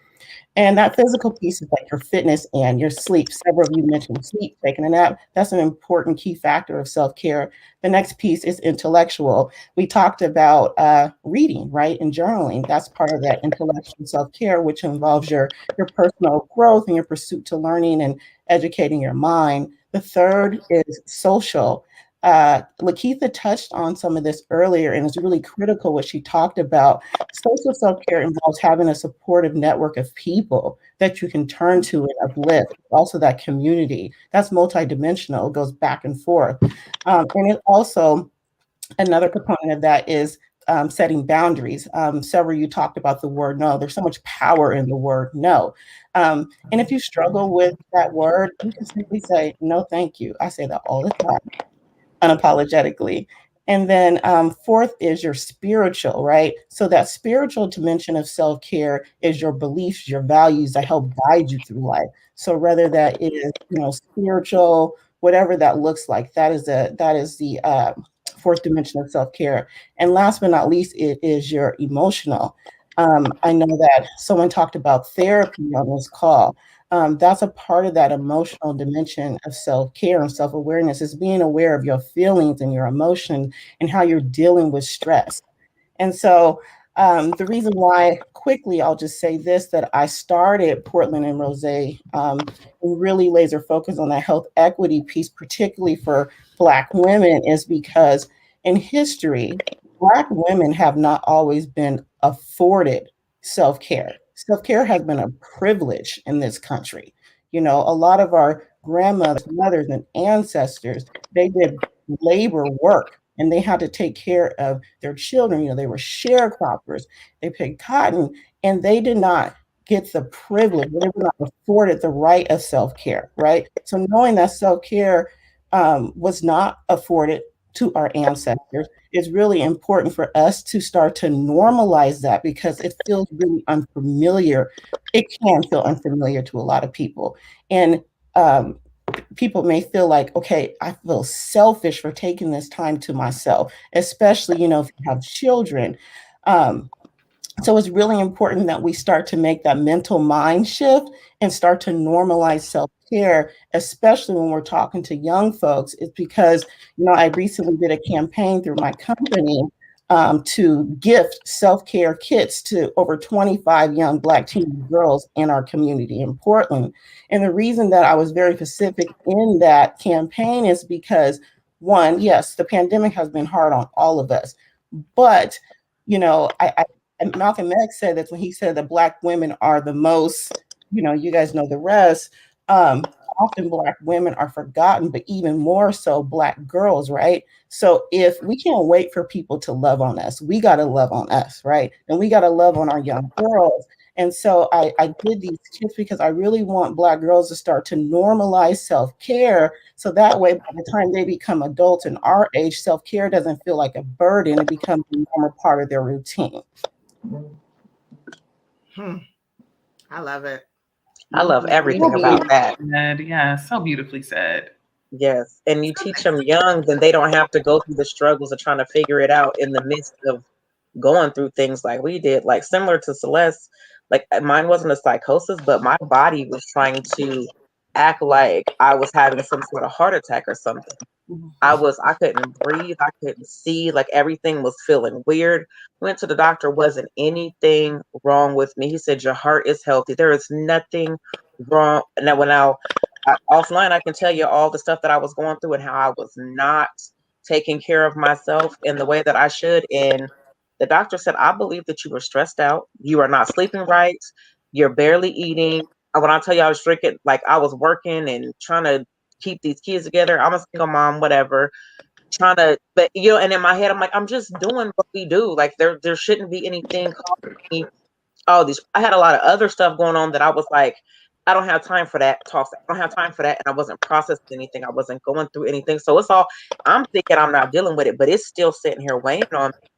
And that physical piece is like your fitness and your sleep. Several of you mentioned sleep, taking a nap. That's an important key factor of self-care. The next piece is intellectual. We talked about reading, right, and journaling. That's part of that intellectual self-care, which involves your personal growth and your pursuit to learning and educating your mind. The third is social. Lakeitha touched on some of this earlier, and it's really critical what she talked about. Social self-care involves having a supportive network of people that you can turn to and uplift. Also that community, that's multidimensional, it goes back and forth. And it also, another component of that is setting boundaries. Several of you talked about the word no. There's so much power in the word no. And if you struggle with that word, you can simply say, no, thank you. I say that all the time, unapologetically. And then fourth is your spiritual, right? So that spiritual dimension of self-care is your beliefs, your values that help guide you through life. So whether that is, spiritual, whatever that looks like, that is the fourth dimension of self-care. And last but not least, it is your emotional. I know that someone talked about therapy on this call. That's a part of that emotional dimension of self-care and self-awareness, is being aware of your feelings and your emotion and how you're dealing with stress. And so the reason why, quickly, I'll just say this, that I started Portland and Rose really laser focus on that health equity piece, particularly for Black women, is because in history, Black women have not always been afforded self-care. Self-care has been a privilege in this country. A lot of our grandmothers, mothers, and ancestors, they did labor work and they had to take care of their children. They were sharecroppers, they picked cotton, and they did not get the privilege, they were not afforded the right of self-care, right? So knowing that self-care was not afforded to our ancestors, it's really important for us to start to normalize that, because it feels really unfamiliar. It can feel unfamiliar to a lot of people. And people may feel like, okay, I feel selfish for taking this time to myself, especially, if you have children. So it's really important that we start to make that mental mind shift and start to normalize self-care, especially when we're talking to young folks. It's because, I recently did a campaign through my company to gift self-care kits to over 25 young Black teen girls in our community in Portland. And the reason that I was very specific in that campaign is because, one, yes, the pandemic has been hard on all of us, but, and Malcolm X said that when he said that Black women are the most, you guys know the rest, often Black women are forgotten, but even more so Black girls, right? So if we can't wait for people to love on us, we got to love on us, right? And we got to love on our young girls. And so I did these kits because I really want Black girls to start to normalize self-care. So that way, by the time they become adults in our age, self-care doesn't feel like a burden. It becomes a normal part of their routine. I love it. I love everything about that. Yeah, so beautifully said. Yes. And you teach them young, then they don't have to go through the struggles of trying to figure it out in the midst of going through things like we did. Like similar to Celeste, like mine wasn't a psychosis, but my body was trying to act like I was having some sort of heart attack or something. I couldn't breathe, I couldn't see, like everything was feeling weird. Went to the doctor, wasn't anything wrong with me. He said, your heart is healthy. There is nothing wrong. Offline, I can tell you all the stuff that I was going through and how I was not taking care of myself in the way that I should. And the doctor said, I believe that you were stressed out. You are not sleeping right. You're barely eating. When I tell you I was drinking, like I was working and trying to keep these kids together. I'm a single mom, whatever. But and in my head, I'm like, I'm just doing what we do. Like there shouldn't be anything causing me all these. I had a lot of other stuff going on that I was like, I don't have time for that. I don't have time for that. And I wasn't processing anything. I wasn't going through anything. So it's all, I'm thinking I'm not dealing with it, but it's still sitting here weighing on me.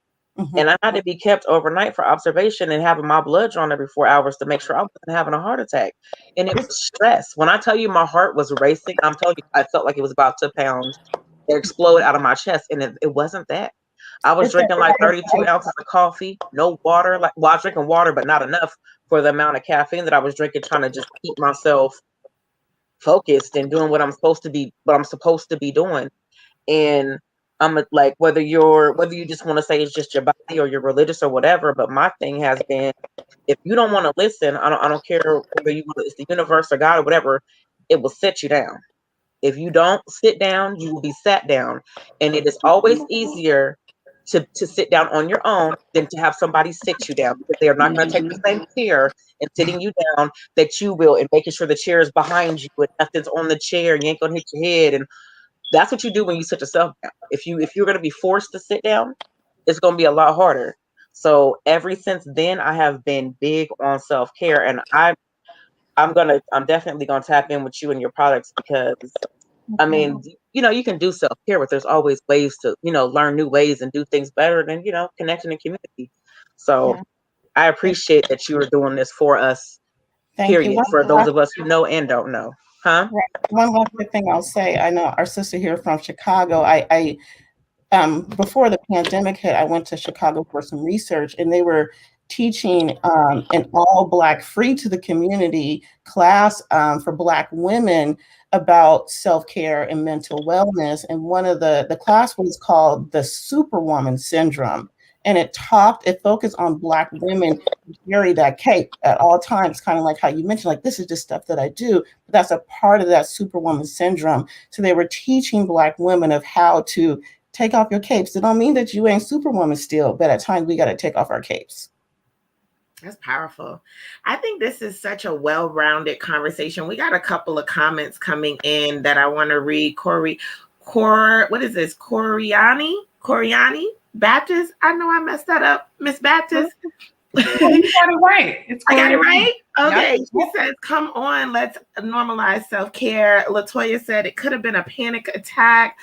And I had to be kept overnight for observation and having my blood drawn every 4 hours to make sure I wasn't having a heart attack. And it was stress. When I tell you my heart was racing, I'm telling you, I felt like it was about to pound or explode out of my chest. And it wasn't that. I was drinking like 32 ounces of coffee, no water. I was drinking water, but not enough for the amount of caffeine that I was drinking, trying to just keep myself focused and doing what I'm supposed to be doing. And I'm like, whether you just want to say it's just your body or you're religious or whatever, but my thing has been, if you don't want to listen, I don't care whether it's the universe or God or whatever, it will sit you down. If you don't sit down, you will be sat down. And it is always easier to sit down on your own than to have somebody sit you down, because they are not going to take the same care and sitting you down that you will, and making sure the chair is behind you and nothing's on the chair and you ain't going to hit your head. And that's what you do when you sit yourself down. If you're going to be forced to sit down, it's going to be a lot harder. So ever since then, I have been big on self-care, and I'm definitely going to tap in with you and your products, because I mean, you can do self-care, but there's always ways to, learn new ways and do things better than, connection and community. So I appreciate that you are doing this for us, period, for those of us who know and don't know. Huh? One more quick thing I'll say. I know our sister here from Chicago. I before the pandemic hit, I went to Chicago for some research, and they were teaching an all Black, free to the community class for Black women about self-care and mental wellness. And one of the class was called the Superwoman Syndrome. And it focused on Black women who carry that cape at all times, kind of like how you mentioned, like, this is just stuff that I do, but that's a part of that Superwoman Syndrome. So they were teaching Black women of how to take off your capes. It don't mean that you ain't Superwoman still, but at times we got to take off our capes. That's powerful. I think this is such a well-rounded conversation. We got a couple of comments coming in that I want to read. What is this? Coriani Baptist? I know I messed that up. Miss Baptist? You got it right. I got it right? Okay. Yep. She says, come on, let's normalize self-care. Latoya said it could have been a panic attack.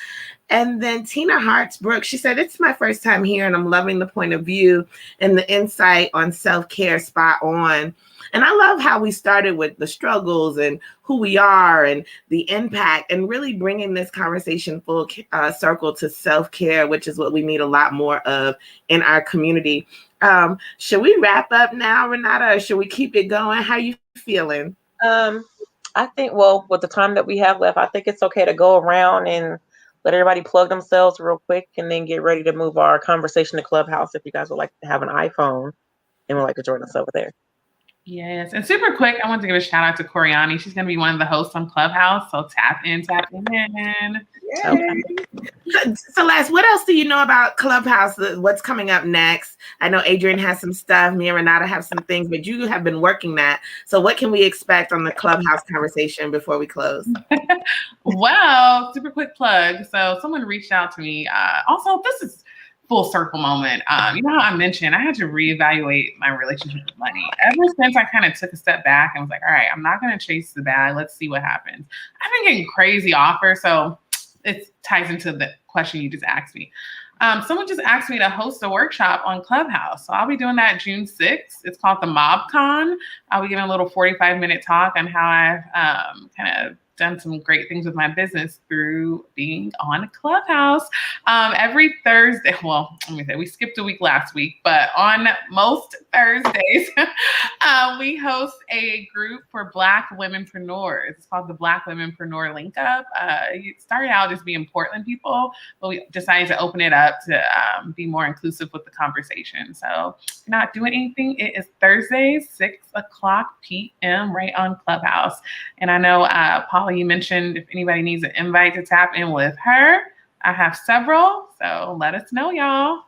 And then Tina Hartsbrook, she said, it's my first time here and I'm loving the point of view and the insight on self-care, spot on. And I love how we started with the struggles and who we are and the impact, and really bringing this conversation full circle to self-care, which is what we need a lot more of in our community. Should we wrap up now, Renauda, or should we keep it going? How you feeling? I think, well, with the time that we have left, I think it's okay to go around and let everybody plug themselves real quick, and then get ready to move our conversation to Clubhouse if you guys would like to have an iPhone and would like to join us over there. Yes. And super quick, I want to give a shout out to Coriani. She's going to be one of the hosts on Clubhouse. So tap in. Okay. Celeste, what else do you know about Clubhouse? What's coming up next? I know Adrian has some stuff. Me and Renauda have some things, but you have been working that. So what can we expect on the Clubhouse conversation before we close? Well, super quick plug. So someone reached out to me. Also, this is full circle moment. You know how I mentioned I had to reevaluate my relationship with money. Ever since I kind of took a step back and was like, all right, I'm not going to chase the bag. Let's see what happens. I've been getting crazy offers. So it ties into the question you just asked me. Someone just asked me to host a workshop on Clubhouse. So I'll be doing that June 6th. It's called the MobCon. I'll be giving a little 45-minute talk on how I've kind of done some great things with my business through being on Clubhouse. Every Thursday, well, let me say, we skipped a week last week, but on most Thursdays, we host a group for Black womenpreneurs. It's called the Black Womenpreneur Link Up. It started out as being Portland people, but we decided to open it up to be more inclusive with the conversation. So if you're not doing anything, it is Thursdays, 6:00 p.m. right on Clubhouse. And I know, Paula, you mentioned if anybody needs an invite to tap in with her, I have several. So let us know, y'all.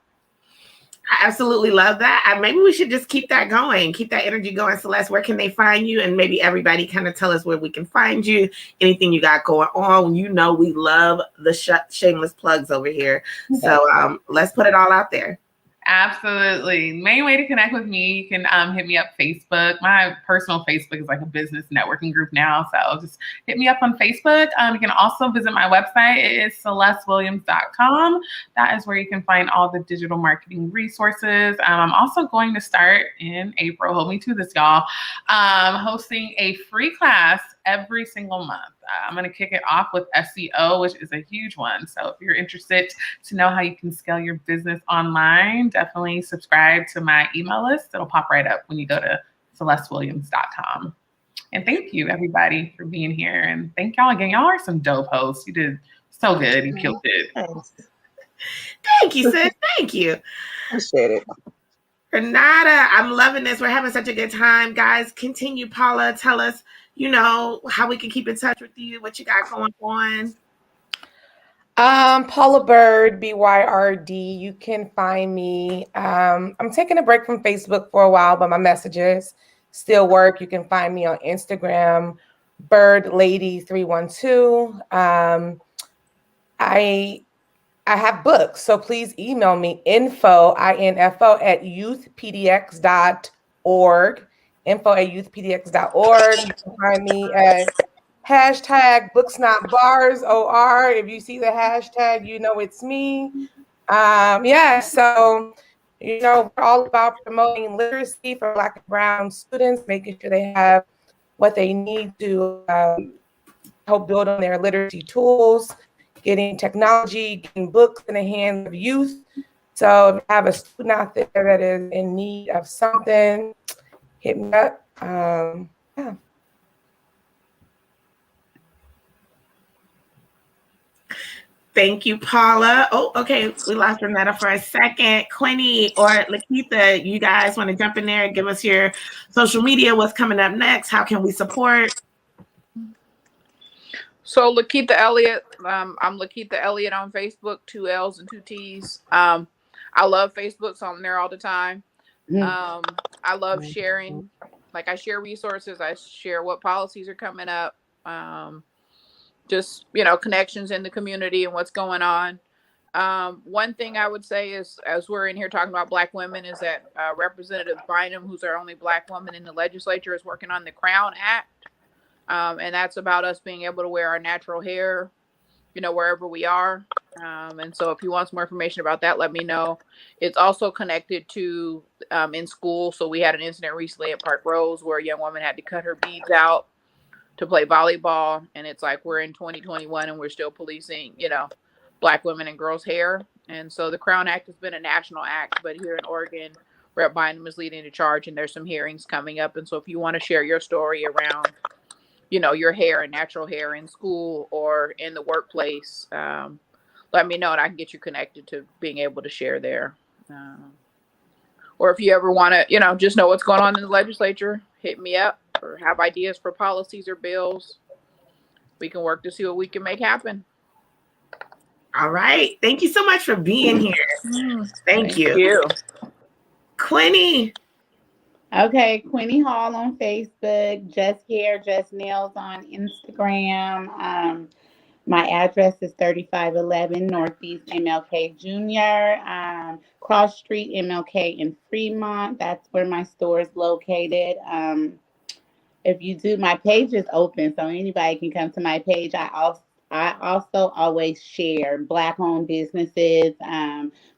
I absolutely love that. Maybe we should just keep that going, keep that energy going. Celeste, where can they find you? And maybe everybody kind of tell us where we can find you, anything you got going on. You know, we love the shameless plugs over here. So let's put it all out there. Absolutely. Main way to connect with me, you can hit me up Facebook. My personal Facebook is like a business networking group now. So just hit me up on Facebook. You can also visit my website. It is celesewilliams.com. That is where you can find all the digital marketing resources. I'm also going to start in April, hold me to this, y'all, hosting a free class every single month. I'm going to kick it off with SEO, which is a huge one. So if you're interested to know how you can scale your business online, definitely subscribe to my email list. It'll pop right up when you go to celesewilliams.com. And thank you, everybody, for being here. And thank y'all again. Y'all are some dope hosts. You did so good. You killed it. Thank you, sis. Thank you. Appreciate it. Renauda, I'm loving this. We're having such a good time. Guys, continue. Paula, tell us, you know, how we can keep in touch with you, what you got going on. Paula Byrd, BYRD. You can find me. I'm taking a break from Facebook for a while, but my messages still work. You can find me on Instagram, ByrdLady312. I have books, so please email me info at youthpdx.org. info@youthpdx.org. You can find me at #BooksNotBarsOR. If you see the hashtag, you know it's me. So, you know, we're all about promoting literacy for Black and Brown students, making sure they have what they need to help build on their literacy tools, getting technology, getting books in the hands of youth. So if you have a student out there that is in need of something, hit me up. Thank you, Paula. Oh, okay. We lost Renauda for a second. Quinine or Lakeitha, you guys want to jump in there and give us your social media? What's coming up next? How can we support? So Lakeitha Elliot, I'm Lakeitha Elliot on Facebook, 2 L's and 2 T's. I love Facebook, so I'm there all the time. I love sharing. Like, I share resources. I share what policies are coming up. Just, you know, connections in the community and what's going on. One thing I would say is, as we're in here talking about Black women, is that Representative Bynum, who's our only Black woman in the legislature, is working on the Crown Act. And that's about us being able to wear our natural hair, you know, wherever we are. And so if you want some more information about that, let me know. It's also connected to in school. So we had an incident recently at Park Rose where a young woman had to cut her beads out to play volleyball. And it's like, we're in 2021 and we're still policing, you know, Black women and girls' hair. And so the Crown Act has been a national act, but here in Oregon, Rep. Bynum is leading the charge and there's some hearings coming up. And so if you want to share your story around, you know, your hair and natural hair in school or in the workplace, let me know and I can get you connected to being able to share there. Or if you ever want to, you know, just know what's going on in the legislature, hit me up or have ideas for policies or bills. We can work to see what we can make happen. All right. Thank you so much for being here. Thank you. Quinine. Okay, Quinine Hall on Facebook, Just Hair, Just Nails on Instagram. My address is 3511 Northeast MLK Jr., Cross Street MLK in Fremont. That's where my store is located. If you do, my page is open, so anybody can come to my page. I also always share Black-owned businesses,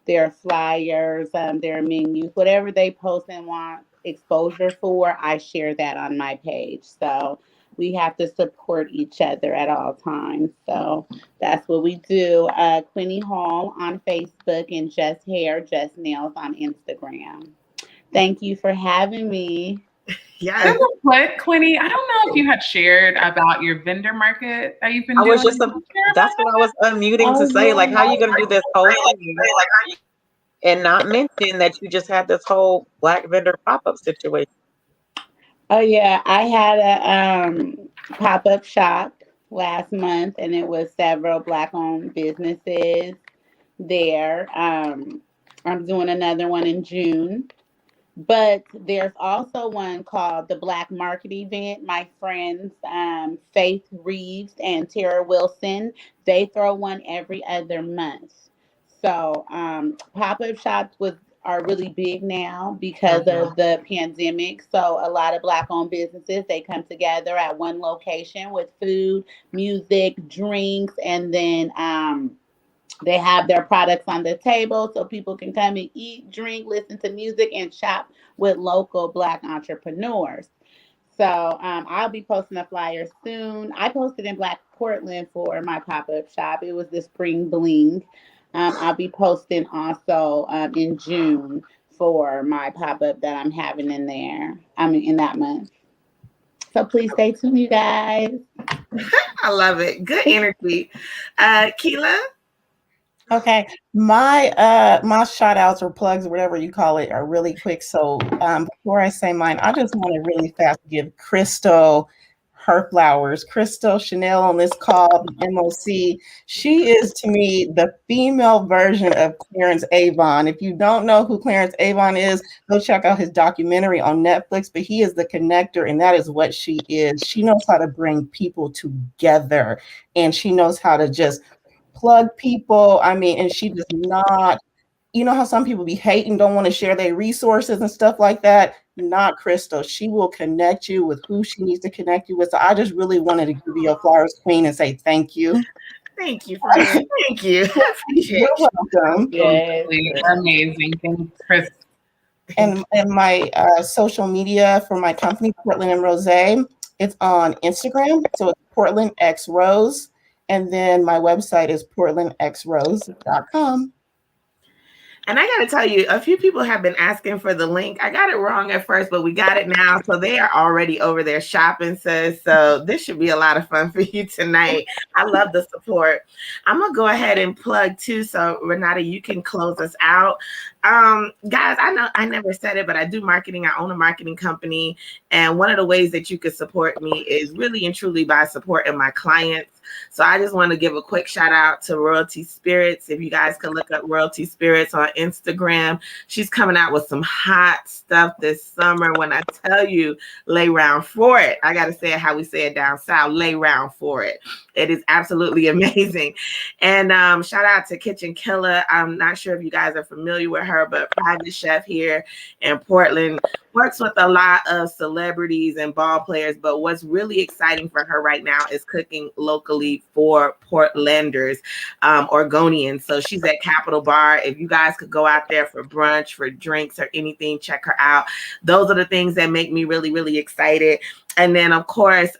their flyers, their menus, whatever they post and want exposure for, I share that on my page. So we have to support each other at all times. So that's what we do. Quinine Hall on Facebook and Just Hair, Just Nails on Instagram. Thank you for having me. Yes. Super quick, Quinny. I don't know if you had shared about your vendor market that you've been doing. That's what I was unmuting to say. Like, how are you going to do this whole thing and not mention that you just had this whole Black vendor pop-up situation? Oh yeah, I had a pop-up shop last month, and it was several Black-owned businesses there. I'm doing another one in June. But there's also one called the Black Market Event. My friends, Faith Reeves and Tara Wilson, they throw one every other month. So pop-up shops are really big now because of the pandemic. So a lot of Black-owned businesses, they come together at one location with food, music, drinks, and then they have their products on the table so people can come and eat, drink, listen to music, and shop with local Black entrepreneurs. So I'll be posting a flyer soon. I posted in Black Portland for my pop-up shop. It was the Spring Bling. I'll be posting also in June for my pop-up that I'm having in there. I mean, in that month. So please stay tuned, you guys. I love it. Good energy. Kilaa? Okay, my shout outs or plugs, whatever you call it, are really quick. So before I say mine, I just want to really fast give Crystal her flowers. Crystal Chanel on this call, MOC. She is to me the female version of Clarence Avon. If you don't know who Clarence Avon is, go check out his documentary on Netflix. But he is the connector, and that is what she is. She knows how to bring people together, and she knows how to just plug people. I mean, and she does not, you know how some people be hating, don't want to share their resources and stuff like that. Not Crystal. She will connect you with who she needs to connect you with. So I just really wanted to give you a flowers queen and say thank you. Thank you, friend. Thank you. You're welcome. Yes. Amazing. Thanks, Chris. And my social media for my company, Portland and Rose, it's on Instagram. So it's Portland X Rose. And then my website is portlandxrose.com. And I got to tell you, a few people have been asking for the link. I got it wrong at first, but we got it now. So they are already over there shopping, sis. So this should be a lot of fun for you tonight. I love the support. I'm going to go ahead and plug too. So Renauda, you can close us out. Guys, I know I never said it, but I do marketing. I own a marketing company. And one of the ways that you can support me is really and truly by supporting my clients. So I just want to give a quick shout out to Royalty Spirits. If you guys can look up Royalty Spirits on Instagram, she's coming out with some hot stuff this summer. When I tell you, lay round for it. I got to say it how we say it down south, lay round for it. It is absolutely amazing. And shout out to Kitchen Killer. I'm not sure if you guys are familiar with her, but private chef here in Portland, works with a lot of celebrities and ball players. But what's really exciting for her right now is cooking locally for Portlanders, Oregonians. So she's at Capitol Bar. If you guys could go out there for brunch, for drinks or anything, check her out. Those are the things that make me really, really excited. And then, of course,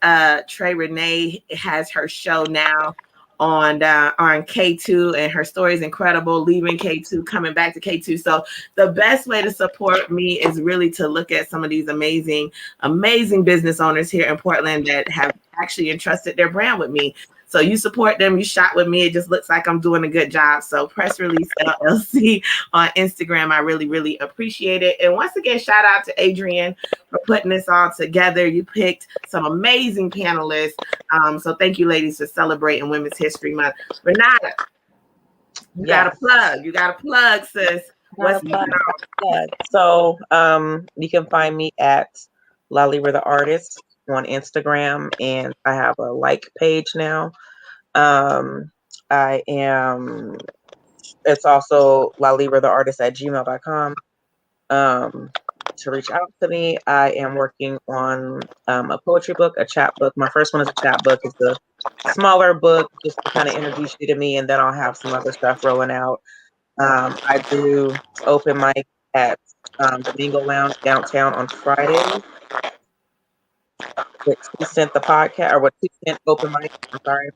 Trey Renee has her show now on K2, and her story is incredible, leaving K2, coming back to K2. So the best way to support me is really to look at some of these amazing business owners here in Portland that have actually entrusted their brand with me. So you support them, you shop with me. It just looks like I'm doing a good job. So Press Release LLC on Instagram. I really, really appreciate it. And once again, shout out to Adrienne for putting this all together. You picked some amazing panelists. So thank you, ladies, for celebrating Women's History Month. Renauda, you got to plug. You got to plug, sis. What's going on? So you can find me at La Libra the Artist on Instagram, and I have a like page now. It's also La Libra the Artist at gmail.com. To reach out to me. I am working on a poetry book, a chat book. My first one is a chat book. It's a smaller book just to kind of introduce you to me, and then I'll have some other stuff rolling out. I do open mic at the Bingo Lounge downtown on Fridays. with 2 Cent the podcast, or what 2 Cent open mic. I'm sorry.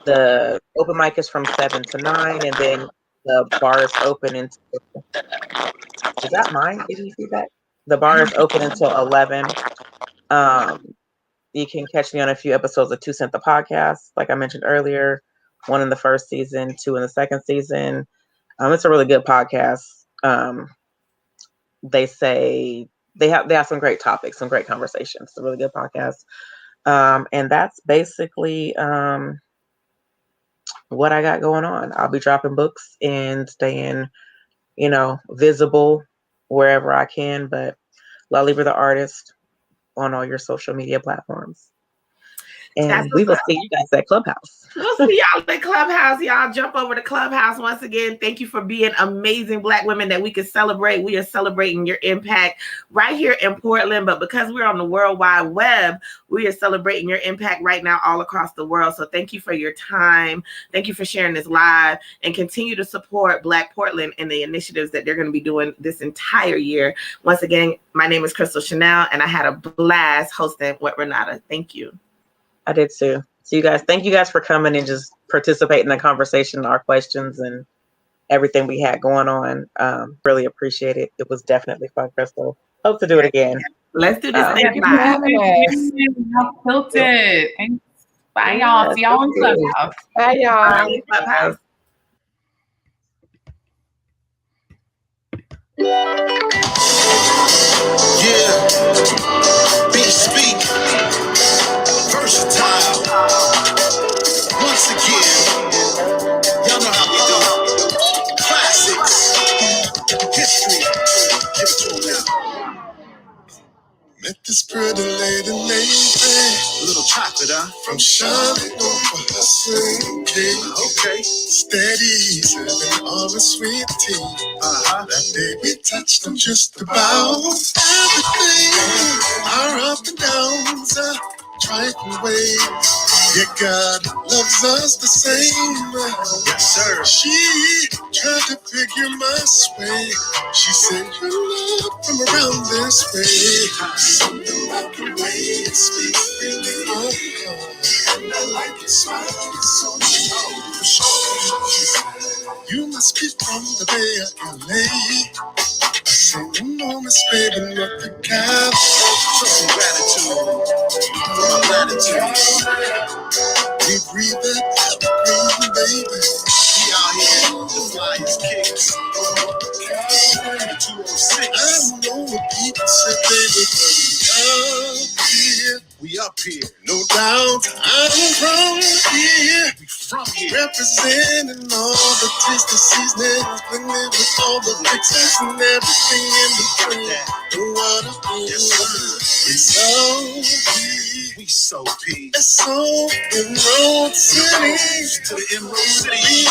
The open mic is from 7 to 9, and then the bar is open until. Is that mine? Did you see that? The bar is open until 11. You can catch me on a few episodes of 2 Cent the podcast, like I mentioned earlier. 1 in the first season, 2 in the second season. It's a really good podcast. They say they have some great topics, some great conversations. It's a really good podcast. And that's basically what I got going on. I'll be dropping books and staying, visible wherever I can. But La Libre the Artist on all your social media platforms. And we will see you guys at Clubhouse. We'll see y'all at Clubhouse. Y'all jump over to Clubhouse once again. Thank you for being amazing Black women that we can celebrate. We are celebrating your impact right here in Portland, but because we're on the World Wide Web, we are celebrating your impact right now all across the world. So thank you for your time. Thank you for sharing this live, and continue to support Black Portland and the initiatives that they're going to be doing this entire year. Once again, my name is Crystal Chanel, and I had a blast hosting with Renauda. Thank you. I did too. So you guys, thank you guys for coming and just participating in the conversation, our questions, and everything we had going on. Really appreciate it. It was definitely fun, Crystal. Hope to do it again. Let's do this. Thank you for having us. Y'all killed it. Thanks. Bye, y'all. See y'all in Clubhouse. Bye, y'all. Clubhouse. Yeah. Be speak. Versatile. Once again, y'all know how we do. Classics. History. Give it to 'em now. Met this pretty lady named Faye. A little chocolate, huh? From Charlotte, over her sweet cake. Okay. Steady, serving all the sweet tea. That day we touched on just about everything. Our up and downs, trifling ways. Yeah, God loves us the same. Yes, sir. She tried to figure my sway. She said, "You're not from around this way." Something about the way it speaks really and I like your smile, it's so for sure. You must be from the Bay of LA. I said, "You know, Miss Baby, not the kind." Show some gratitude for my gratitude. We breathe that green, baby. We out here, the flyest kicks. 206. I don't know what people say, baby, but we up here, no doubt. I'm from here. We from here. Representing all the tasty seasonings, blended with all the mixes and everything in between. The water is so we so P. It's so Emerald City. To the Emerald City.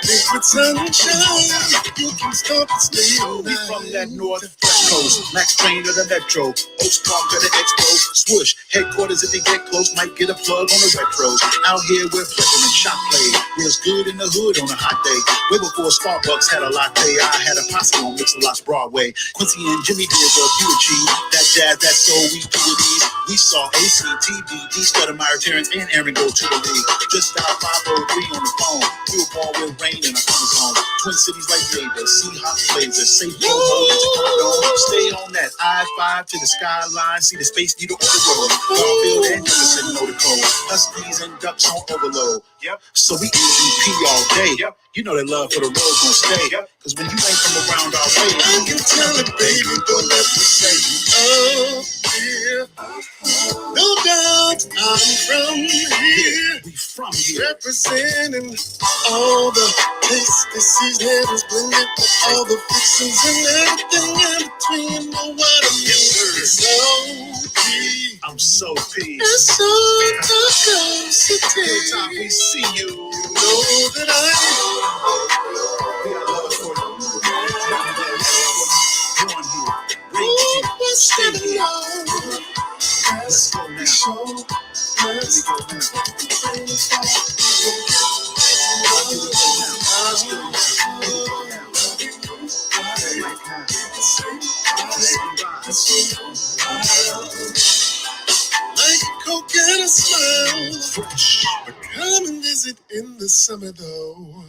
Liquid sunshine, you can stop and stay all night. We from that northwest coast, Max Train to the Metro, Oaks Park to the Expo, swoosh, headquarters if you get close, might get a plug on the retros. Out here we're flipping and shot play, feels good in the hood on a hot day. Way before Starbucks had a latte, I had a posse on Mix-a-Lot's Broadway. Quincy and Jimmy did what you achieve, that jazz, that soul, we do it ease. We saw ACTBD, Stoudemire, Terrence, and Aaron go to the league. Just dialed 503 on the phone, we were born with rain in a summer zone. Twin cities like neighbors, Seahawks, Blazers, safe stay on that I-5 to the skyline, see the Space Needle on the road. Garfield and Jefferson know the code. Huskies and Ducks on overload. Yep. So we EVP all day. Yep. You know that love for the road gon' stay. Yep. Cause when you ain't from around our way, I can tell it, baby, don't let me say, oh, yeah. No doubt I'm from here. We from here. Representing all the tasty seasonings, blended with all the fixings and everything in between. You know what I mean? So P. I'm so P. It's so city. Every time we see you, you know that we got love for you. Born here, raised here, stay here. Let's go now. Let's go now. Let's go now. Like a Coke and a smile. But come and visit in the summer though.